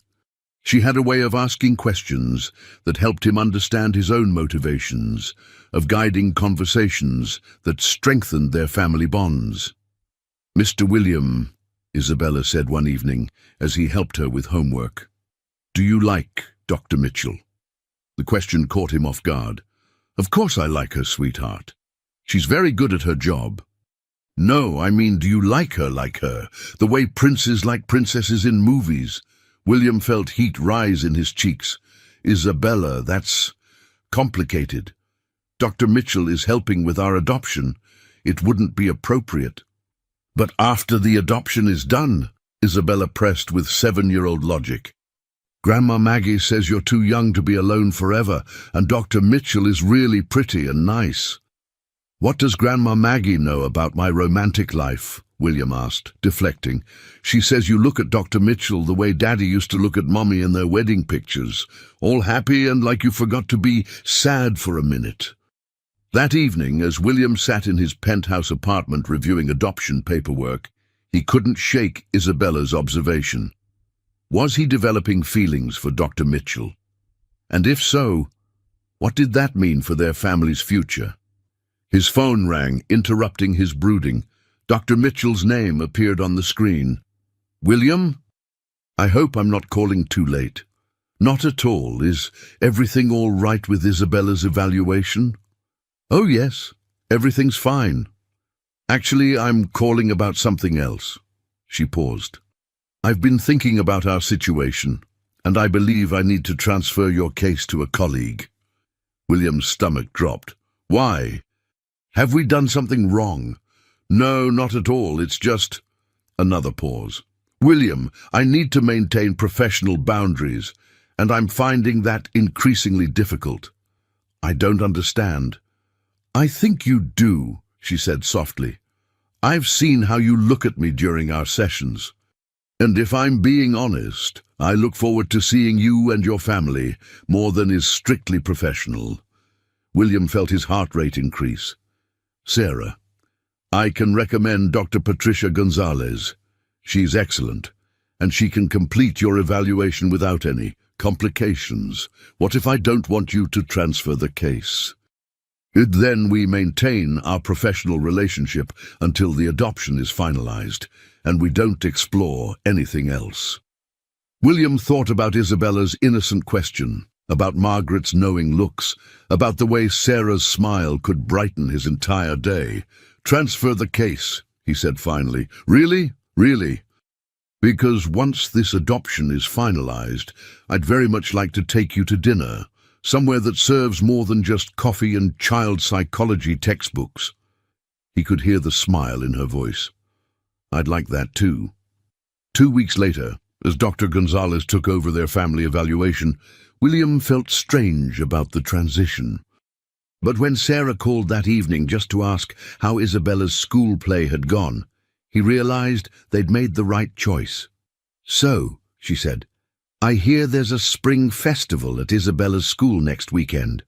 She had a way of asking questions that helped him understand his own motivations, of guiding conversations that strengthened their family bonds. "Mr. William," Isabella said one evening as he helped her with homework, "do you like Dr. Mitchell?" The question caught him off guard. "Of course I like her, sweetheart. She's very good at her job." "No, I mean, do you like her, the way princes like princesses in movies?" William felt heat rise in his cheeks. "Isabella, that's complicated. Dr. Mitchell is helping with our adoption. It wouldn't be appropriate." "But after the adoption is done," Isabella pressed with 7-year-old logic. "Grandma Maggie says you're too young to be alone forever, and Dr. Mitchell is really pretty and nice." "What does Grandma Maggie know about my romantic life?" William asked, deflecting. "She says you look at Dr. Mitchell the way Daddy used to look at Mommy in their wedding pictures, all happy and like you forgot to be sad for a minute." That evening, as William sat in his penthouse apartment reviewing adoption paperwork, he couldn't shake Isabella's observation. Was he developing feelings for Dr. Mitchell? And if so, what did that mean for their family's future? His phone rang, interrupting his brooding. Dr. Mitchell's name appeared on the screen. "William? I hope I'm not calling too late." "Not at all. Is everything all right with Isabella's evaluation?" "Oh yes, everything's fine. Actually, I'm calling about something else." She paused. "I've been thinking about our situation, and I believe I need to transfer your case to a colleague." William's stomach dropped. "Why? Have we done something wrong?" "No, not at all. It's just—" Another pause. "William, I need to maintain professional boundaries, and I'm finding that increasingly difficult." "I don't understand." "I think you do," she said softly. "I've seen how you look at me during our sessions. And if I'm being honest, I look forward to seeing you and your family more than is strictly professional." William felt his heart rate increase. "Sarah, I can recommend Dr. Patricia Gonzalez. She's excellent, and she can complete your evaluation without any complications. What if I don't want you to transfer the case? Then we maintain our professional relationship until the adoption is finalized, and we don't explore anything else." William thought about Isabella's innocent question, about Margaret's knowing looks, about the way Sarah's smile could brighten his entire day. "Transfer the case," he said finally. "Really? Really? Because once this adoption is finalized, I'd very much like to take you to dinner, somewhere that serves more than just coffee and child psychology textbooks." He could hear the smile in her voice. "I'd like that too." 2 weeks later, as Dr. Gonzalez took over their family evaluation, William felt strange about the transition. But when Sarah called that evening just to ask how Isabella's school play had gone, he realized they'd made the right choice. "So," she said, "I hear there's a spring festival at Isabella's school next weekend."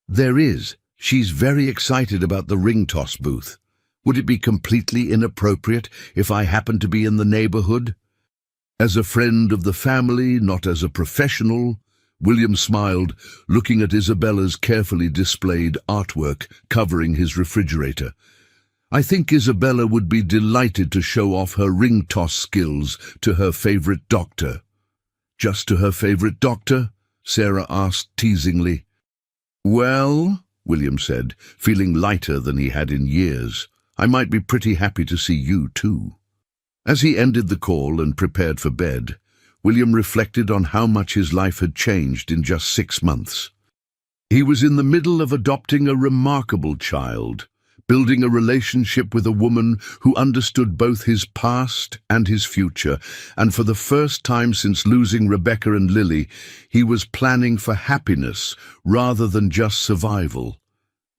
"There is. She's very excited about the ring toss booth. Would it be completely inappropriate if I happened to be in the neighborhood?" As a friend of the family, not as a professional, William smiled, looking at Isabella's carefully displayed artwork covering his refrigerator. "I think Isabella would be delighted to show off her ring toss skills to her favorite doctor." "Just to her favorite doctor?" Sarah asked teasingly. "Well," William said, feeling lighter than he had in years, "I might be pretty happy to see you too." As he ended the call and prepared for bed, William reflected on how much his life had changed in just 6 months. He was in the middle of adopting a remarkable child, building a relationship with a woman who understood both his past and his future, and for the first time since losing Rebecca and Lily, he was planning for happiness rather than just survival.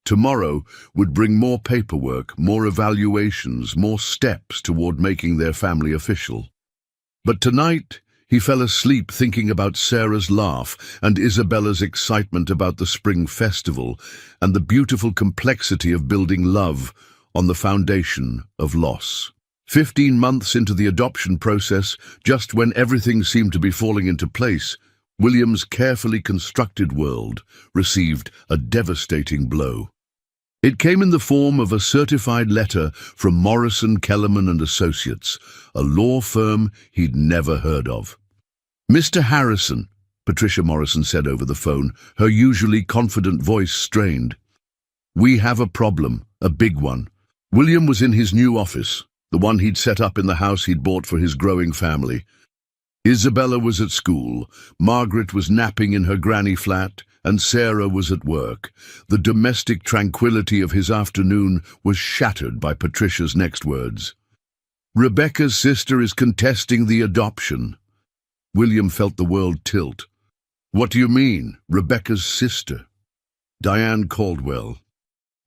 Tomorrow would bring more paperwork, more evaluations, more steps toward making their family official. But tonight, he fell asleep thinking about Sarah's laugh and Isabella's excitement about the spring festival and the beautiful complexity of building love on the foundation of loss. 15 months into the adoption process, just when everything seemed to be falling into place, William's carefully constructed world received a devastating blow. It came in the form of a certified letter from Morrison, Kellerman and Associates, a law firm he'd never heard of. "Mr. Harrison," Patricia Morrison said over the phone, her usually confident voice strained. "We have a problem, a big one." William was in his new office, the one he'd set up in the house he'd bought for his growing family. Isabella was at school, Margaret was napping in her granny flat, and Sarah was at work. The domestic tranquility of his afternoon was shattered by Patricia's next words. "Rebecca's sister is contesting the adoption." William felt the world tilt. "What do you mean, Rebecca's sister?" "Diane Caldwell.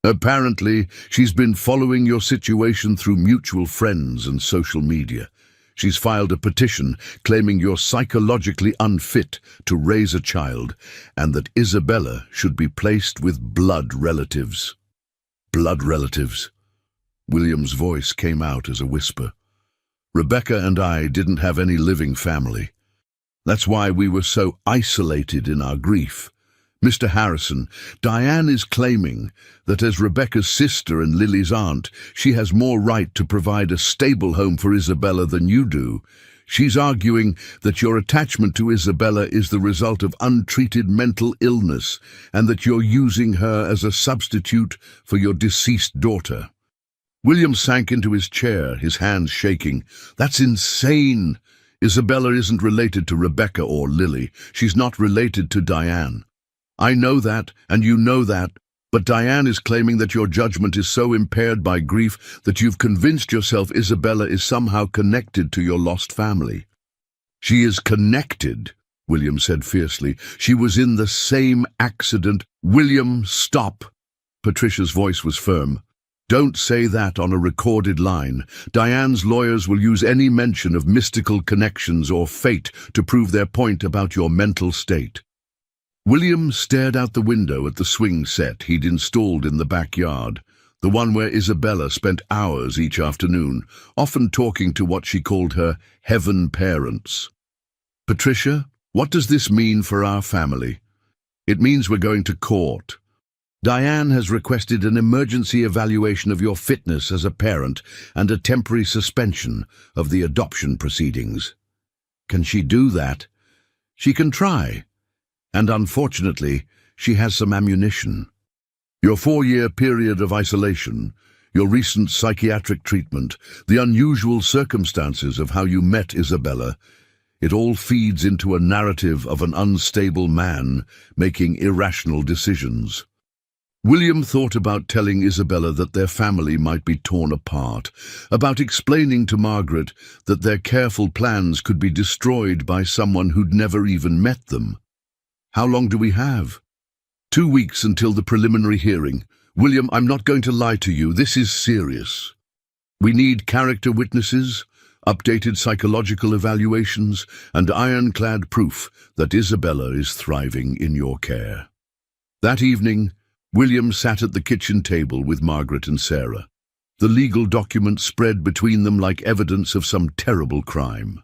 Apparently, she's been following your situation through mutual friends and social media. She's filed a petition claiming you're psychologically unfit to raise a child and that Isabella should be placed with blood relatives." "Blood relatives?" William's voice came out as a whisper. "Rebecca and I didn't have any living family. That's why we were so isolated in our grief. Mr. Harrison, Diane is claiming that as Rebecca's sister and Lily's aunt, she has more right to provide a stable home for Isabella than you do. She's arguing that your attachment to Isabella is the result of untreated mental illness and that you're using her as a substitute for your deceased daughter." William sank into his chair, his hands shaking. "That's insane. Isabella isn't related to Rebecca or Lily. She's not related to Diane. I know that, and you know that, but Diane is claiming that your judgment is so impaired by grief that you've convinced yourself Isabella is somehow connected to your lost family." "She is connected," William said fiercely. "She was in the same accident." "William, stop!" Patricia's voice was firm. "Don't say that on a recorded line. Diane's lawyers will use any mention of mystical connections or fate to prove their point about your mental state." William stared out the window at the swing set he'd installed in the backyard, the one where Isabella spent hours each afternoon, often talking to what she called her heaven parents. "Patricia, what does this mean for our family?" "It means we're going to court. Diane has requested an emergency evaluation of your fitness as a parent and a temporary suspension of the adoption proceedings." "Can she do that?" "She can try. And unfortunately, she has some ammunition. Your 4-year period of isolation, your recent psychiatric treatment, the unusual circumstances of how you met Isabella, it all feeds into a narrative of an unstable man making irrational decisions." William thought about telling Isabella that their family might be torn apart, about explaining to Margaret that their careful plans could be destroyed by someone who'd never even met them. How long do we have? 2 weeks until the preliminary hearing. William, I'm not going to lie to you. This is serious. We need character witnesses, updated psychological evaluations, and ironclad proof that Isabella is thriving in your care. That evening, William sat at the kitchen table with Margaret and Sarah. The legal documents spread between them like evidence of some terrible crime.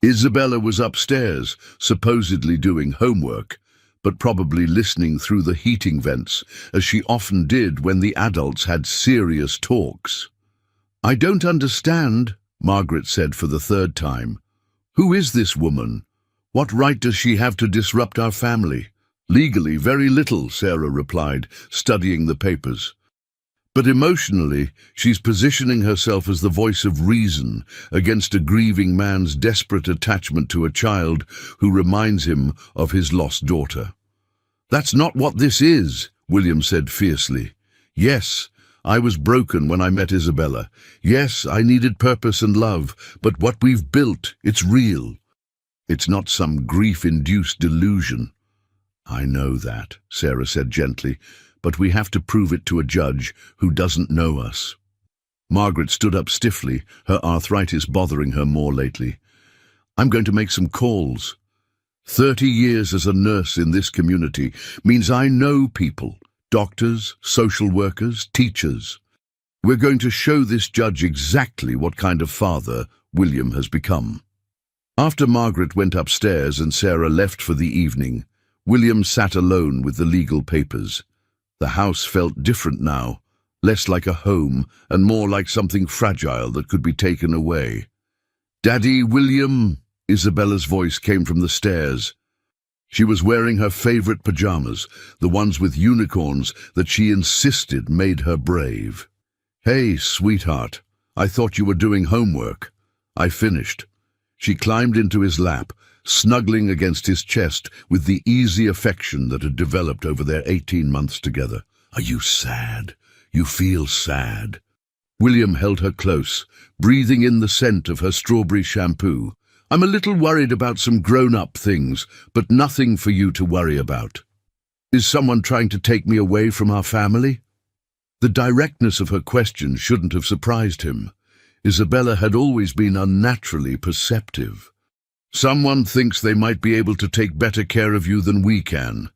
Isabella was upstairs, supposedly doing homework, but probably listening through the heating vents, as she often did when the adults had serious talks. "I don't understand," Margaret said for the third time. "Who is this woman? What right does she have to disrupt our family?" "Legally, very little," Sarah replied, studying the papers. "But emotionally, she's positioning herself as the voice of reason against a grieving man's desperate attachment to a child who reminds him of his lost daughter." "That's not what this is," William said fiercely. "Yes, I was broken when I met Isabella. Yes, I needed purpose and love, but what we've built, it's real. It's not some grief-induced delusion." "I know that," Sarah said gently, "but we have to prove it to a judge who doesn't know us." Margaret stood up stiffly, her arthritis bothering her more lately. "I'm going to make some calls. 30 years as a nurse in this community means I know people, doctors, social workers, teachers. We're going to show this judge exactly what kind of father William has become." After Margaret went upstairs and Sarah left for the evening, William sat alone with the legal papers. The house felt different now, less like a home and more like something fragile that could be taken away. "Daddy, William," Isabella's voice came from the stairs. She was wearing her favorite pajamas, the ones with unicorns that she insisted made her brave. "Hey, sweetheart, I thought you were doing homework." "I finished." She climbed into his lap, snuggling against his chest with the easy affection that had developed over their 18 months together. "Are you sad? You feel sad?" William held her close, breathing in the scent of her strawberry shampoo. "I'm a little worried about some grown-up things, but nothing for you to worry about." "Is someone trying to take me away from our family?" The directness of her question shouldn't have surprised him. Isabella had always been unnaturally perceptive. "Someone thinks they might be able to take better care of you than we can."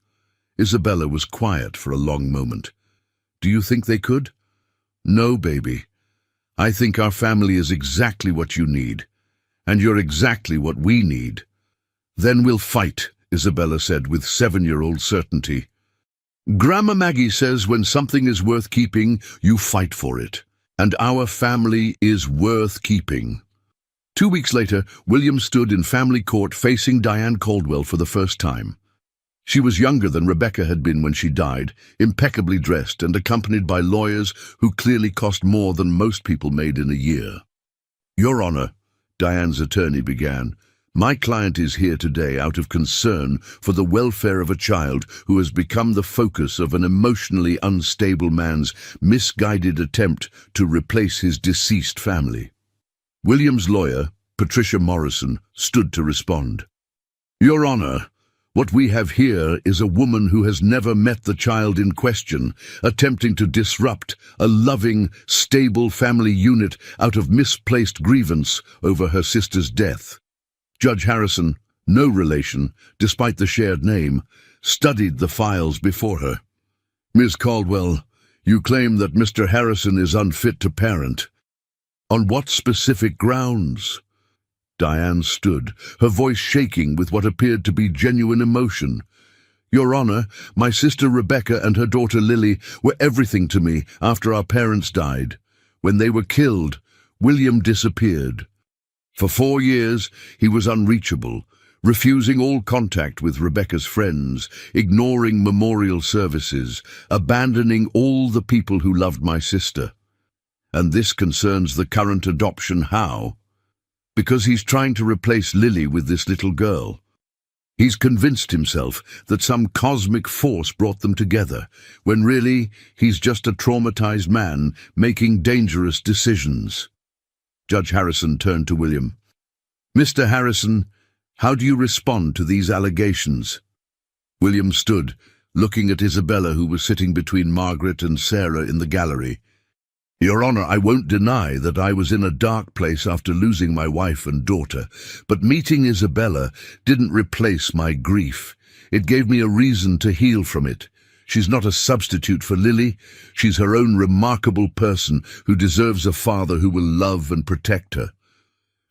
Isabella was quiet for a long moment. "Do you think they could?" "No, baby. I think our family is exactly what you need, and you're exactly what we need." "Then we'll fight," Isabella said with 7-year-old certainty. "Grandma Maggie says when something is worth keeping, you fight for it, and our family is worth keeping." 2 weeks later, William stood in family court facing Diane Caldwell for the first time. She was younger than Rebecca had been when she died, impeccably dressed and accompanied by lawyers who clearly cost more than most people made in a year. "Your Honor," Diane's attorney began, "my client is here today out of concern for the welfare of a child who has become the focus of an emotionally unstable man's misguided attempt to replace his deceased family." William's lawyer, Patricia Morrison, stood to respond. "Your Honor, what we have here is a woman who has never met the child in question, attempting to disrupt a loving, stable family unit out of misplaced grievance over her sister's death." Judge Harrison, no relation, despite the shared name, studied the files before her. "Ms. Caldwell, you claim that Mr. Harrison is unfit to parent. On what specific grounds?" Diane stood, her voice shaking with what appeared to be genuine emotion. "Your Honor, my sister Rebecca and her daughter Lily were everything to me after our parents died. When they were killed, William disappeared. For 4 years, he was unreachable, refusing all contact with Rebecca's friends, ignoring memorial services, abandoning all the people who loved my sister. And this concerns the current adoption. How? Because he's trying to replace Lily with this little girl. He's convinced himself that some cosmic force brought them together, when really he's just a traumatized man making dangerous decisions." Judge Harrison turned to William. "Mr. Harrison, how do you respond to these allegations?" William stood, looking at Isabella, who was sitting between Margaret and Sarah in the gallery. "Your Honor, I won't deny that I was in a dark place after losing my wife and daughter, but meeting Isabella didn't replace my grief. It gave me a reason to heal from it. She's not a substitute for Lily. She's her own remarkable person who deserves a father who will love and protect her."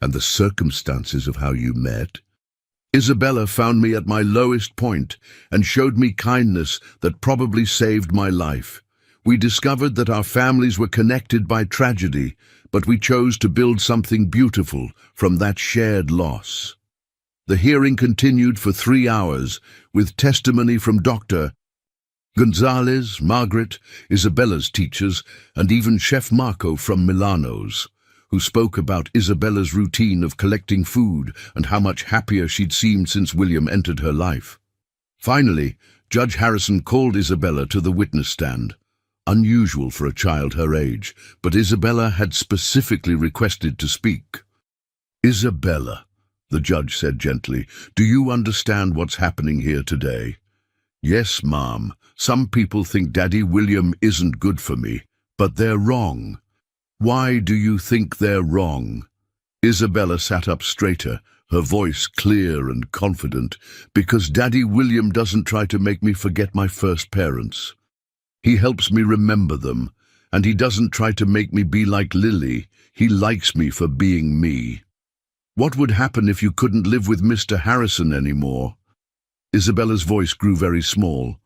"And the circumstances of how you met?" "Isabella found me at my lowest point and showed me kindness that probably saved my life. We discovered that our families were connected by tragedy, but we chose to build something beautiful from that shared loss." The hearing continued for 3 hours, with testimony from Dr. Gonzalez, Margaret, Isabella's teachers, and even Chef Marco from Milano's, who spoke about Isabella's routine of collecting food and how much happier she'd seemed since William entered her life. Finally, Judge Harrison called Isabella to the witness stand. Unusual for a child her age, but Isabella had specifically requested to speak. "Isabella," the judge said gently, "do you understand what's happening here today?" "Yes, Mom. Some people think Daddy William isn't good for me, but they're wrong." "Why do you think they're wrong?" Isabella sat up straighter, her voice clear and confident. "Because Daddy William doesn't try to make me forget my first parents. He helps me remember them, and he doesn't try to make me be like Lily. He likes me for being me." "What would happen if you couldn't live with Mr. Harrison anymore?" Isabella's voice grew very small.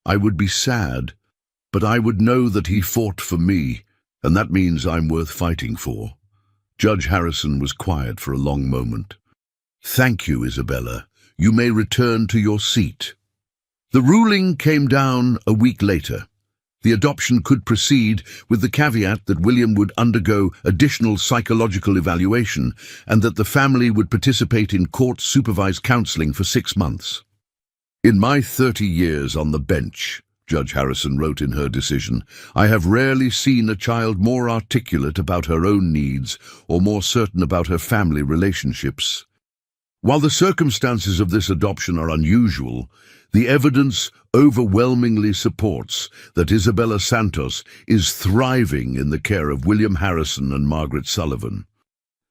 "I would be sad, but I would know that he fought for me, and that means I'm worth fighting for." Judge Harrison was quiet for a long moment. "Thank you, Isabella. You may return to your seat." The ruling came down a week later. The adoption could proceed with the caveat that William would undergo additional psychological evaluation and that the family would participate in court-supervised counseling for 6 months. "In my 30 years on the bench," Judge Harrison wrote in her decision, "I have rarely seen a child more articulate about her own needs or more certain about her family relationships. While the circumstances of this adoption are unusual, the evidence overwhelmingly supports that Isabella Santos is thriving in the care of William Harrison and Margaret Sullivan."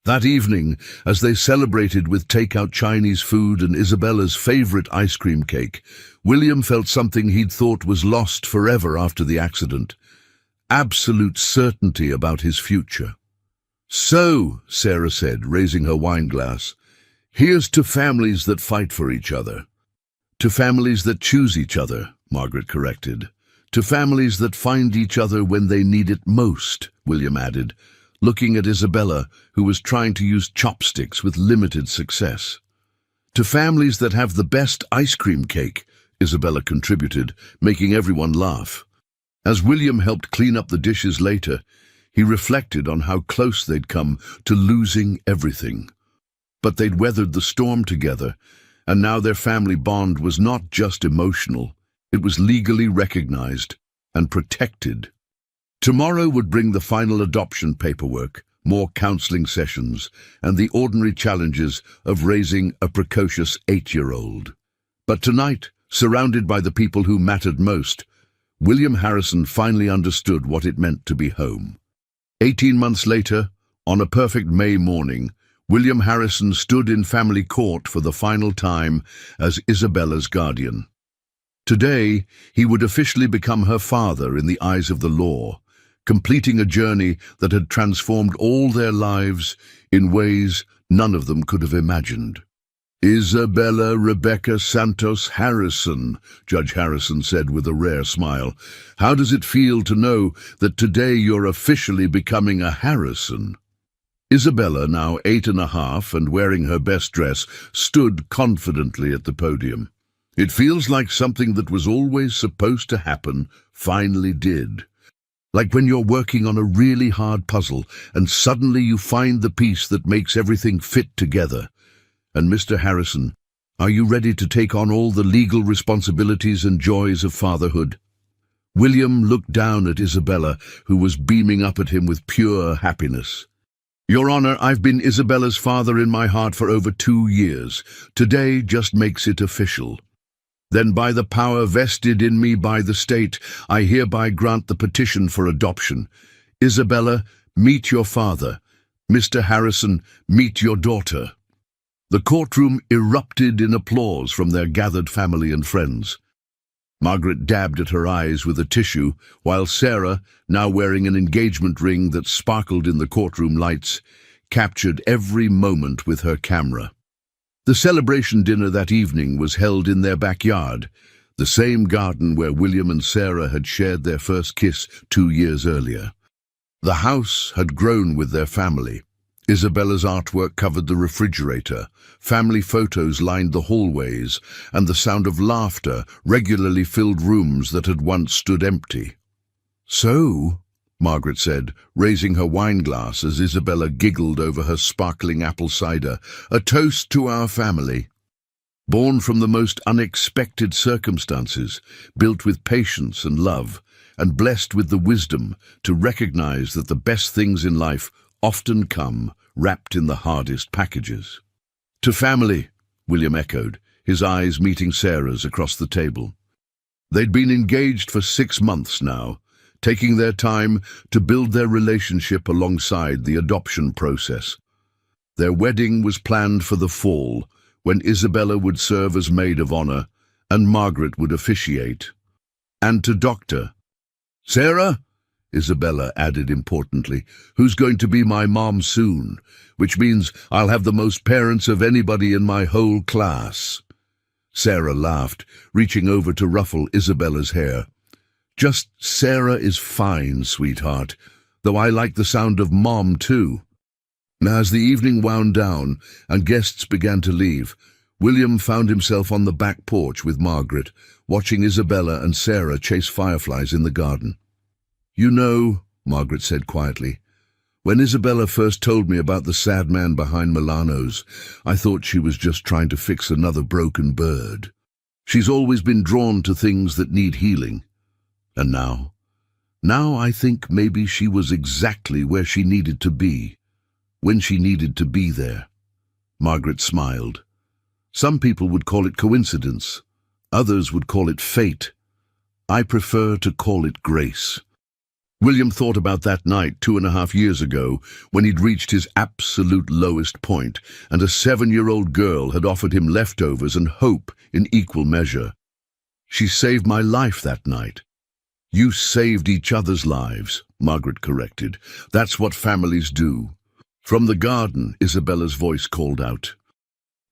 That evening, as they celebrated with takeout Chinese food and Isabella's favorite ice cream cake, William felt something he'd thought was lost forever after the accident: absolute certainty about his future. "So," Sarah said, raising her wine glass, "here's to families that fight for each other." "To families that choose each other," Margaret corrected. "To families that find each other when they need it most," William added, looking at Isabella, who was trying to use chopsticks with limited success. "To families that have the best ice cream cake," Isabella contributed, making everyone laugh. As William helped clean up the dishes later, he reflected on how close they'd come to losing everything. But they'd weathered the storm together, and now their family bond was not just emotional, it was legally recognized and protected. Tomorrow would bring the final adoption paperwork, more counseling sessions, and the ordinary challenges of raising a precocious 8-year-old. But tonight, surrounded by the people who mattered most, William Harrison finally understood what it meant to be home. 18 months later, on a perfect May morning, William Harrison stood in family court for the final time as Isabella's guardian. Today, he would officially become her father in the eyes of the law, completing a journey that had transformed all their lives in ways none of them could have imagined. "Isabella Rebecca Santos Harrison," Judge Harrison said with a rare smile. "How does it feel to know that today you're officially becoming a Harrison?" Isabella, now 8.5 and wearing her best dress, stood confidently at the podium. "It feels like something that was always supposed to happen finally did. Like when you're working on a really hard puzzle and suddenly you find the piece that makes everything fit together. And Mr. Harrison, are you ready to take on all the legal responsibilities and joys of fatherhood?" William looked down at Isabella, who was beaming up at him with pure happiness. "Your Honor, I've been Isabella's father in my heart for over 2 years. Today just makes it official." Then by the power vested in me by the state, I hereby grant the petition for adoption. Isabella, meet your father. Mr. Harrison, meet your daughter." The courtroom erupted in applause from their gathered family and friends. Margaret dabbed at her eyes with a tissue, while Sarah, now wearing an engagement ring that sparkled in the courtroom lights, captured every moment with her camera. The celebration dinner that evening was held in their backyard, the same garden where William and Sarah had shared their first kiss 2 years earlier. The house had grown with their family. Isabella's artwork covered the refrigerator, family photos lined the hallways, and the sound of laughter regularly filled rooms that had once stood empty. "So," Margaret said, raising her wineglass as Isabella giggled over her sparkling apple cider, "a toast to our family. Born from the most unexpected circumstances, built with patience and love, and blessed with the wisdom to recognize that the best things in life often come wrapped in the hardest packages." "To family," William echoed, his eyes meeting Sarah's across the table. They'd been engaged for 6 months now, taking their time to build their relationship alongside the adoption process. Their wedding was planned for the fall, when Isabella would serve as maid of honor and Margaret would officiate. And to Dr. "Sarah," Isabella added importantly, "who's going to be my mom soon, which means I'll have the most parents of anybody in my whole class." Sarah laughed, reaching over to ruffle Isabella's hair. "Just Sarah is fine, sweetheart, though I like the sound of Mom too." As the evening wound down and guests began to leave, William found himself on the back porch with Margaret, watching Isabella and Sarah chase fireflies in the garden. "You know," Margaret said quietly, "when Isabella first told me about the sad man behind Milano's, I thought she was just trying to fix another broken bird. She's always been drawn to things that need healing. And now I think maybe she was exactly where she needed to be, when she needed to be there." Margaret smiled. "Some people would call it coincidence. Others would call it fate. I prefer to call it grace." William thought about that night 2.5 years ago when he'd reached his absolute lowest point and a 7-year-old girl had offered him leftovers and hope in equal measure. "She saved my life that night." "You saved each other's lives," Margaret corrected. "That's what families do." From the garden, Isabella's voice called out,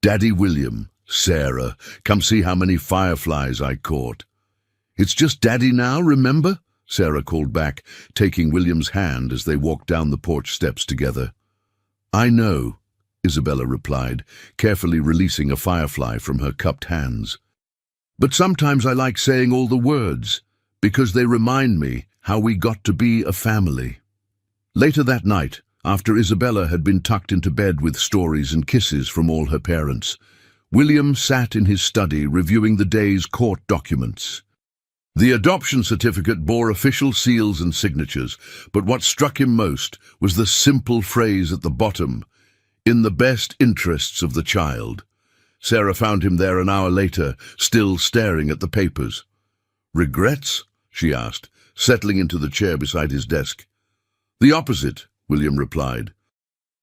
"Daddy William, Sarah, come see how many fireflies I caught." "It's just Daddy now, remember?" Sarah called back, taking William's hand as they walked down the porch steps together. "I know," Isabella replied, carefully releasing a firefly from her cupped hands. "But sometimes I like saying all the words, because they remind me how we got to be a family." Later that night, after Isabella had been tucked into bed with stories and kisses from all her parents, William sat in his study reviewing the day's court documents. The adoption certificate bore official seals and signatures, but what struck him most was the simple phrase at the bottom, "In the best interests of the child." Sarah found him there an hour later, still staring at the papers. "Regrets?" she asked, settling into the chair beside his desk. "The opposite," William replied.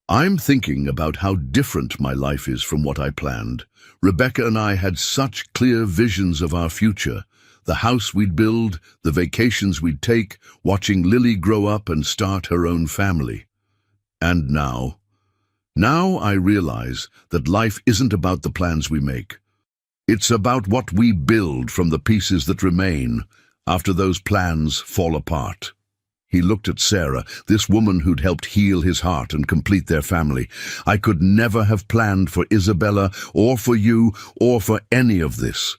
"I'm thinking about how different my life is from what I planned. Rebecca and I had such clear visions of our future, the house we'd build, the vacations we'd take, watching Lily grow up and start her own family. And now I realize that life isn't about the plans we make. It's about what we build from the pieces that remain after those plans fall apart." He looked at Sarah, this woman who'd helped heal his heart and complete their family. "I could never have planned for Isabella or for you or for any of this,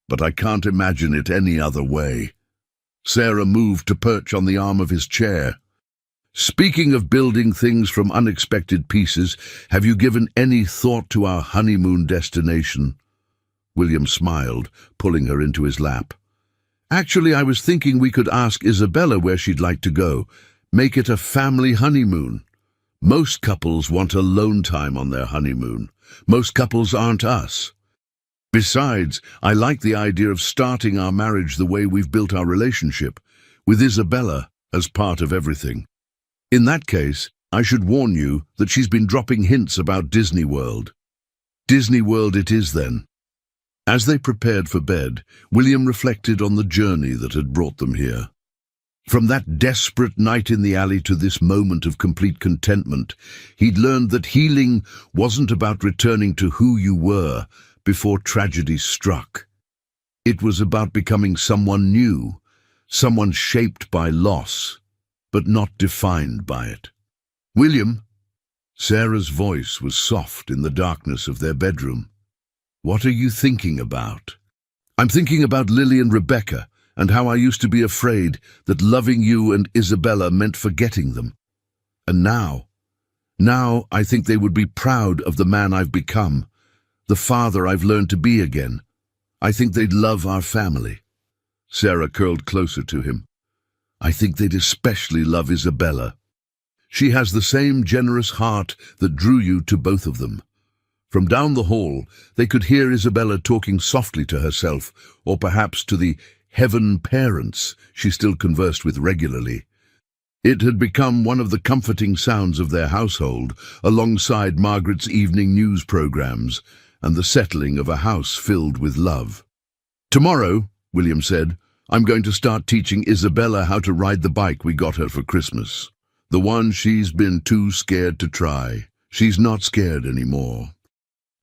but I can't imagine it any other way." Sarah moved to perch on the arm of his chair. "Speaking of building things from unexpected pieces, have you given any thought to our honeymoon destination?" William smiled, pulling her into his lap. "Actually, I was thinking we could ask Isabella where she'd like to go. Make it a family honeymoon. Most couples want alone time on their honeymoon. Most couples aren't us." Besides, I like the idea of starting our marriage the way we've built our relationship, with Isabella as part of everything. In that case, I should warn you that she's been dropping hints about Disney World. Disney World it is then. As they prepared for bed, William reflected on the journey that had brought them here. From that desperate night in the alley to this moment of complete contentment, he'd learned that healing wasn't about returning to who you were before tragedy struck. It was about becoming someone new, someone shaped by loss, but not defined by it. "William," Sarah's voice was soft in the darkness of their bedroom. "What are you thinking about?" "I'm thinking about Lily and Rebecca, and how I used to be afraid that loving you and Isabella meant forgetting them. And now I think they would be proud of the man I've become, the father I've learned to be again. I think they'd love our family." Sarah curled closer to him. "I think they'd especially love Isabella. She has the same generous heart that drew you to both of them." From down the hall, they could hear Isabella talking softly to herself, or perhaps to the heaven parents she still conversed with regularly. It had become one of the comforting sounds of their household, alongside Margaret's evening news programs and the settling of a house filled with love. "Tomorrow," William said, "I'm going to start teaching Isabella how to ride the bike we got her for Christmas. The one she's been too scared to try. She's not scared anymore.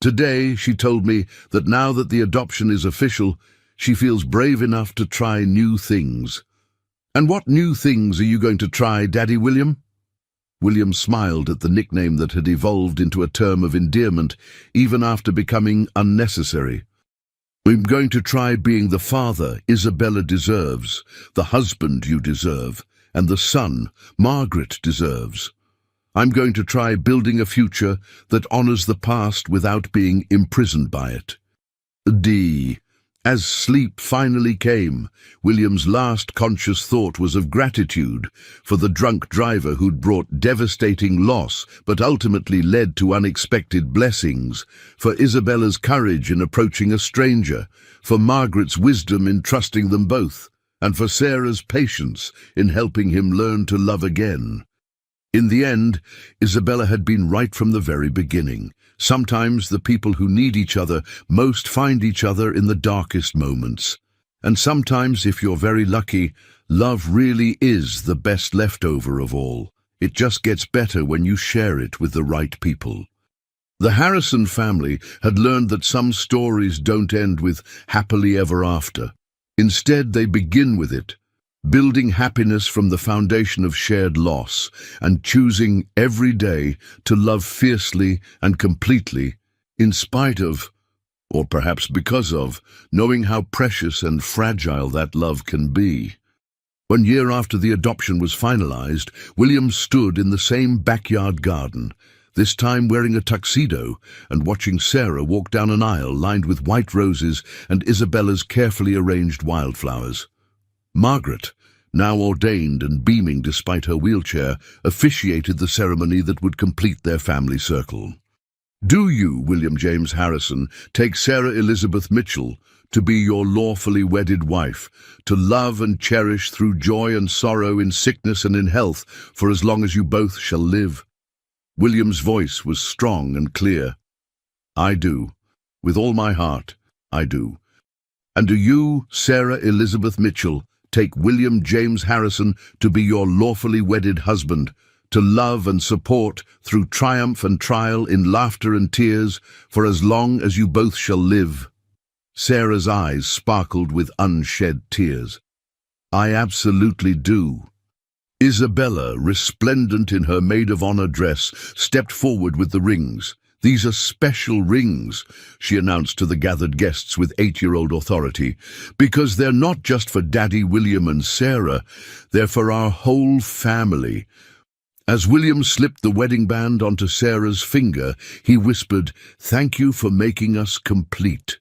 Today, she told me that now that the adoption is official, she feels brave enough to try new things." "And what new things are you going to try, Daddy William?" William smiled at the nickname that had evolved into a term of endearment, even after becoming unnecessary. "I'm going to try being the father Isabella deserves, the husband you deserve, and the son Margaret deserves. I'm going to try building a future that honors the past without being imprisoned by it." As sleep finally came, William's last conscious thought was of gratitude for the drunk driver who'd brought devastating loss but ultimately led to unexpected blessings, for Isabella's courage in approaching a stranger, for Margaret's wisdom in trusting them both, and for Sarah's patience in helping him learn to love again. In the end, Isabella had been right from the very beginning. Sometimes the people who need each other most find each other in the darkest moments. And sometimes, if you're very lucky, love really is the best leftover of all. It just gets better when you share it with the right people. The Harrison family had learned that some stories don't end with happily ever after. Instead, they begin with it, building happiness from the foundation of shared loss, and choosing every day to love fiercely and completely, in spite of, or perhaps because of, knowing how precious and fragile that love can be. 1 year after the adoption was finalized, William stood in the same backyard garden, this time wearing a tuxedo and watching Sarah walk down an aisle lined with white roses and Isabella's carefully arranged wildflowers. Margaret, now ordained and beaming despite her wheelchair, officiated the ceremony that would complete their family circle. "Do you, William James Harrison, take Sarah Elizabeth Mitchell to be your lawfully wedded wife, to love and cherish through joy and sorrow, in sickness and in health, for as long as you both shall live?" William's voice was strong and clear. "I do. With all my heart, I do." "And do you, Sarah Elizabeth Mitchell, take William James Harrison to be your lawfully wedded husband, to love and support through triumph and trial, in laughter and tears, for as long as you both shall live?" Sarah's eyes sparkled with unshed tears. "I absolutely do." Isabella, resplendent in her maid-of-honor dress, stepped forward with the rings. "These are special rings," she announced to the gathered guests with 8-year-old authority, "because they're not just for Daddy William and Sarah, they're for our whole family." As William slipped the wedding band onto Sarah's finger, he whispered, "Thank you for making us complete.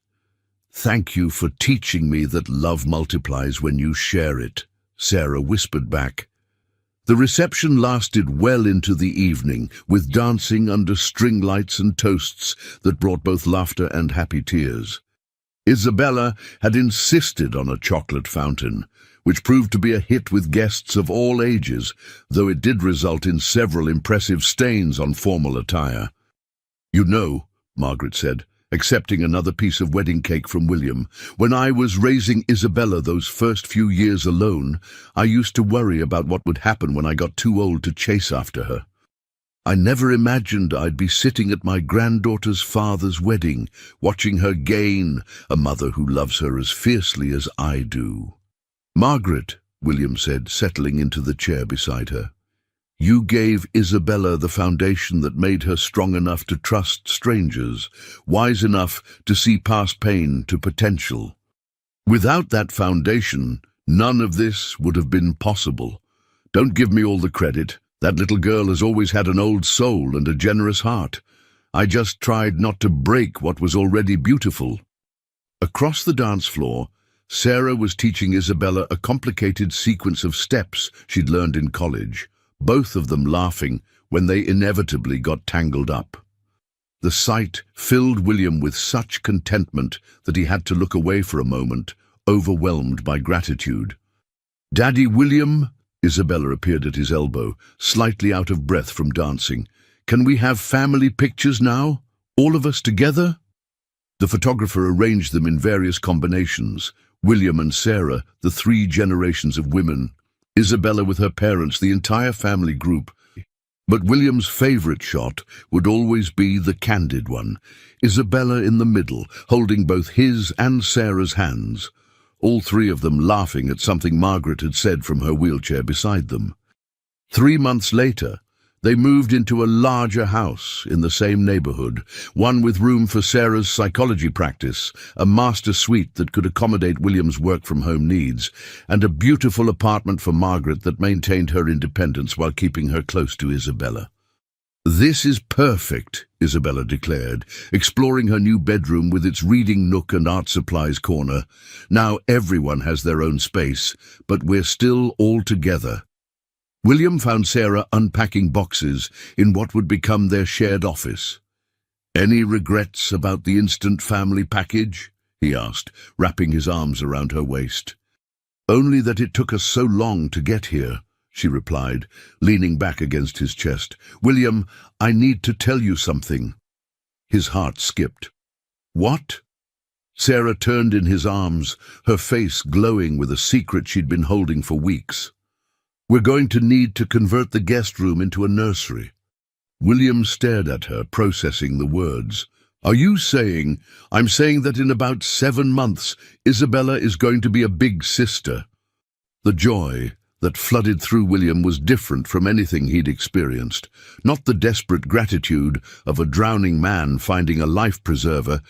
Thank you for teaching me that love multiplies when you share it," Sarah whispered back. The reception lasted well into the evening, with dancing under string lights and toasts that brought both laughter and happy tears. Isabella had insisted on a chocolate fountain, which proved to be a hit with guests of all ages, though it did result in several impressive stains on formal attire. "You know," Margaret said, accepting another piece of wedding cake from William, "when I was raising Isabella those first few years alone, I used to worry about what would happen when I got too old to chase after her. I never imagined I'd be sitting at my granddaughter's father's wedding, watching her gain a mother who loves her as fiercely as I do." "Margaret," William said, settling into the chair beside her, "you gave Isabella the foundation that made her strong enough to trust strangers, wise enough to see past pain to potential. Without that foundation, none of this would have been possible. Don't give me all the credit. That little girl has always had an old soul and a generous heart. I just tried not to break what was already beautiful." Across the dance floor, Sarah was teaching Isabella a complicated sequence of steps she'd learned in college, both of them laughing when they inevitably got tangled up. The sight filled William with such contentment that he had to look away for a moment, overwhelmed by gratitude. "Daddy William," Isabella appeared at his elbow, slightly out of breath from dancing, "can we have family pictures now? All of us together?" The photographer arranged them in various combinations. William and Sarah, the 3 generations of women. Isabella with her parents, the entire family group. But William's favorite shot would always be the candid one. Isabella in the middle, holding both his and Sarah's hands. All 3 of them laughing at something Margaret had said from her wheelchair beside them. 3 months later, they moved into a larger house in the same neighborhood, one with room for Sarah's psychology practice, a master suite that could accommodate William's work-from-home needs, and a beautiful apartment for Margaret that maintained her independence while keeping her close to Isabella. "This is perfect," Isabella declared, exploring her new bedroom with its reading nook and art supplies corner. "Now everyone has their own space, but we're still all together." William found Sarah unpacking boxes in what would become their shared office. "Any regrets about the instant family package?" he asked, wrapping his arms around her waist. "Only that it took us so long to get here," she replied, leaning back against his chest. "William, I need to tell you something." His heart skipped. "What?" Sarah turned in his arms, her face glowing with a secret she'd been holding for weeks. "We're going to need to convert the guest room into a nursery." William stared at her, processing the words. "Are you saying—" "I'm saying that in about 7 months, Isabella is going to be a big sister." The joy that flooded through William was different from anything he'd experienced. Not the desperate gratitude of a drowning man finding a life preserver,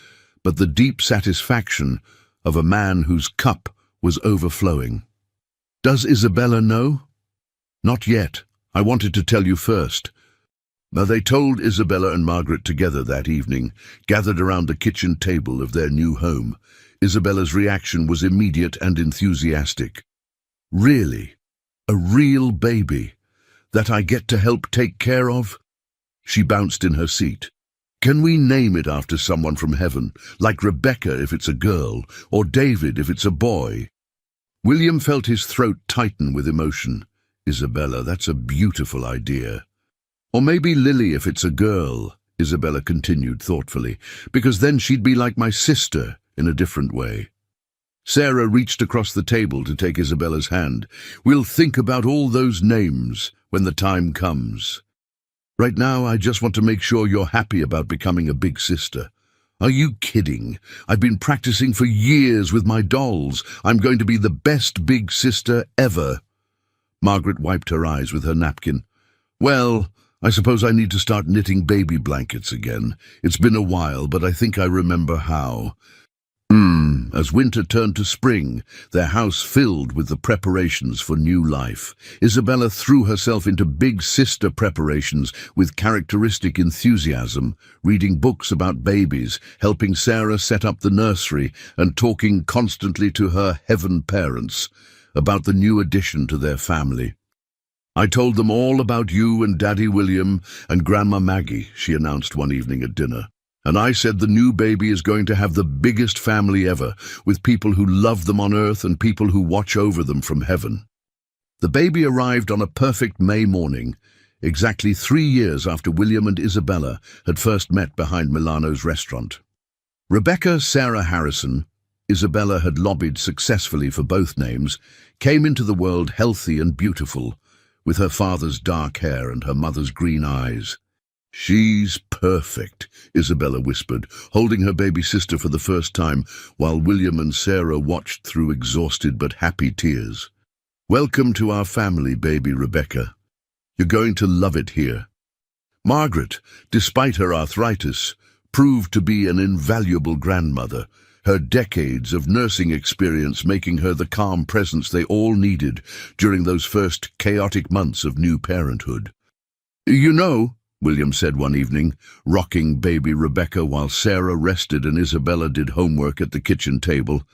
but the deep satisfaction of a man whose cup was overflowing. "Does Isabella know?" "Not yet. I wanted to tell you first." They told Isabella and Margaret together that evening, gathered around the kitchen table of their new home. Isabella's reaction was immediate and enthusiastic. "Really? A real baby? That I get to help take care of?" She bounced in her seat. "Can we name it after someone from heaven, like Rebecca if it's a girl, or David if it's a boy?" William felt his throat tighten with emotion. "Isabella, that's a beautiful idea." "Or maybe Lily if it's a girl," Isabella continued thoughtfully, "because then she'd be like my sister in a different way." Sarah reached across the table to take Isabella's hand. "We'll think about all those names when the time comes. Right now, I just want to make sure you're happy about becoming a big sister." "Are you kidding? I've been practicing for years with my dolls. I'm going to be the best big sister ever." Margaret wiped her eyes with her napkin. "Well, I suppose I need to start knitting baby blankets again. It's been a while, but I think I remember how." As winter turned to spring, their house filled with the preparations for new life. Isabella threw herself into big sister preparations with characteristic enthusiasm, reading books about babies, helping Sarah set up the nursery, and talking constantly to her heaven parents about the new addition to their family. "I told them all about you and Daddy William and Grandma Maggie," she announced one evening at dinner. And I said the new baby is going to have the biggest family ever, with people who love them on earth and people who watch over them from heaven. The baby arrived on a perfect May morning, exactly 3 years after William and Isabella had first met behind Milano's restaurant. Rebecca Sarah Harrison, Isabella had lobbied successfully for both names, came into the world healthy and beautiful, with her father's dark hair and her mother's green eyes. "She's perfect," Isabella whispered, holding her baby sister for the first time, while William and Sarah watched through exhausted but happy tears. "Welcome to our family, baby Rebecca. You're going to love it here." Margaret, despite her arthritis, proved to be an invaluable grandmother, her decades of nursing experience making her the calm presence they all needed during those first chaotic months of new parenthood. "You know," William said one evening, rocking baby Rebecca while Sarah rested and Isabella did homework at the kitchen table,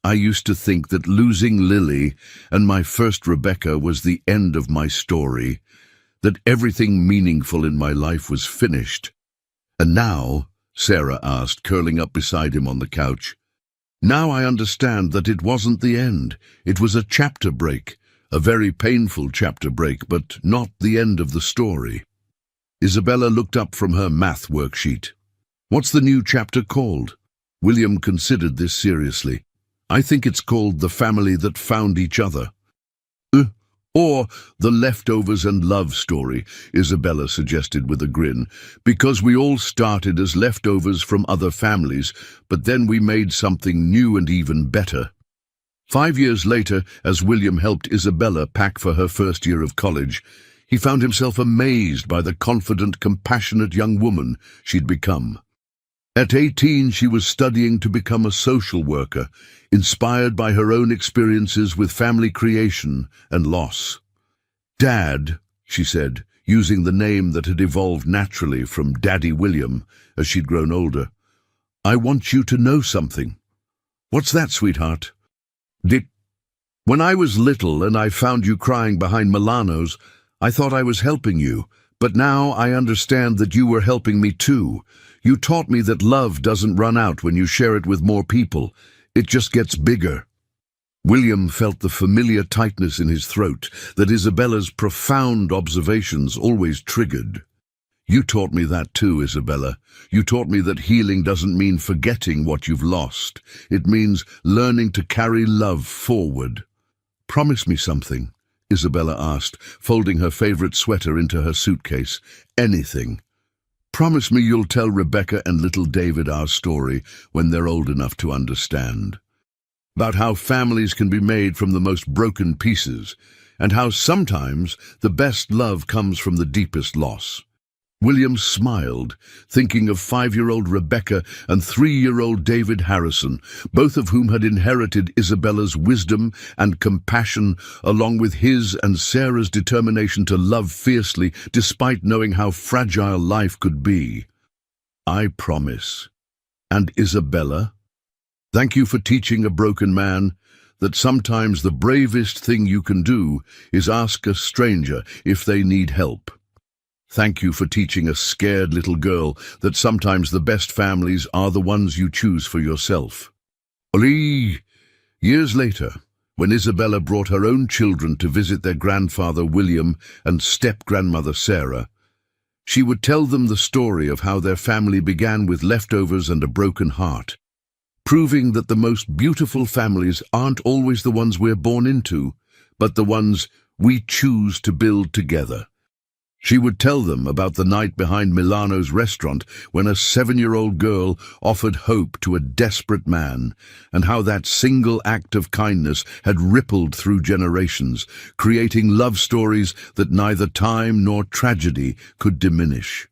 "I used to think that losing Lily and my first Rebecca was the end of my story, that everything meaningful in my life was finished. And now," Sarah asked, curling up beside him on the couch, "now I understand that it wasn't the end. It was a chapter break, a very painful chapter break, but not the end of the story." Isabella looked up from her math worksheet. "What's the new chapter called?" William considered this seriously. "I think it's called The Family That Found Each Other." Or The Leftovers and Love Story," Isabella suggested with a grin, "because we all started as leftovers from other families, but then we made something new and even better." 5 years later, as William helped Isabella pack for her first year of college, he found himself amazed by the confident, compassionate young woman she'd become. At 18, she was studying to become a social worker, inspired by her own experiences with family creation and loss. "Dad," she said, using the name that had evolved naturally from Daddy William as she'd grown older, "I want you to know something." "What's that, sweetheart?" "When I was little and I found you crying behind Milano's, I thought I was helping you, but now I understand that you were helping me too. You taught me that love doesn't run out when you share it with more people. It just gets bigger." William felt the familiar tightness in his throat that Isabella's profound observations always triggered. "You taught me that too, Isabella. You taught me that healing doesn't mean forgetting what you've lost. It means learning to carry love forward." "Promise me something," Isabella asked, folding her favorite sweater into her suitcase. "Anything. Promise me you'll tell Rebecca and little David our story when they're old enough to understand. About how families can be made from the most broken pieces, and how sometimes the best love comes from the deepest loss." William smiled, thinking of 5-year-old Rebecca and 3-year-old David Harrison, both of whom had inherited Isabella's wisdom and compassion, along with his and Sarah's determination to love fiercely despite knowing how fragile life could be. "I promise." "And Isabella, thank you for teaching a broken man that sometimes the bravest thing you can do is ask a stranger if they need help. Thank you for teaching a scared little girl that sometimes the best families are the ones you choose for yourself." Years later, when Isabella brought her own children to visit their grandfather William and step-grandmother Sarah, she would tell them the story of how their family began with leftovers and a broken heart, proving that the most beautiful families aren't always the ones we're born into, but the ones we choose to build together. She would tell them about the night behind Milano's restaurant when a 7-year-old girl offered hope to a desperate man, and how that single act of kindness had rippled through generations, creating love stories that neither time nor tragedy could diminish.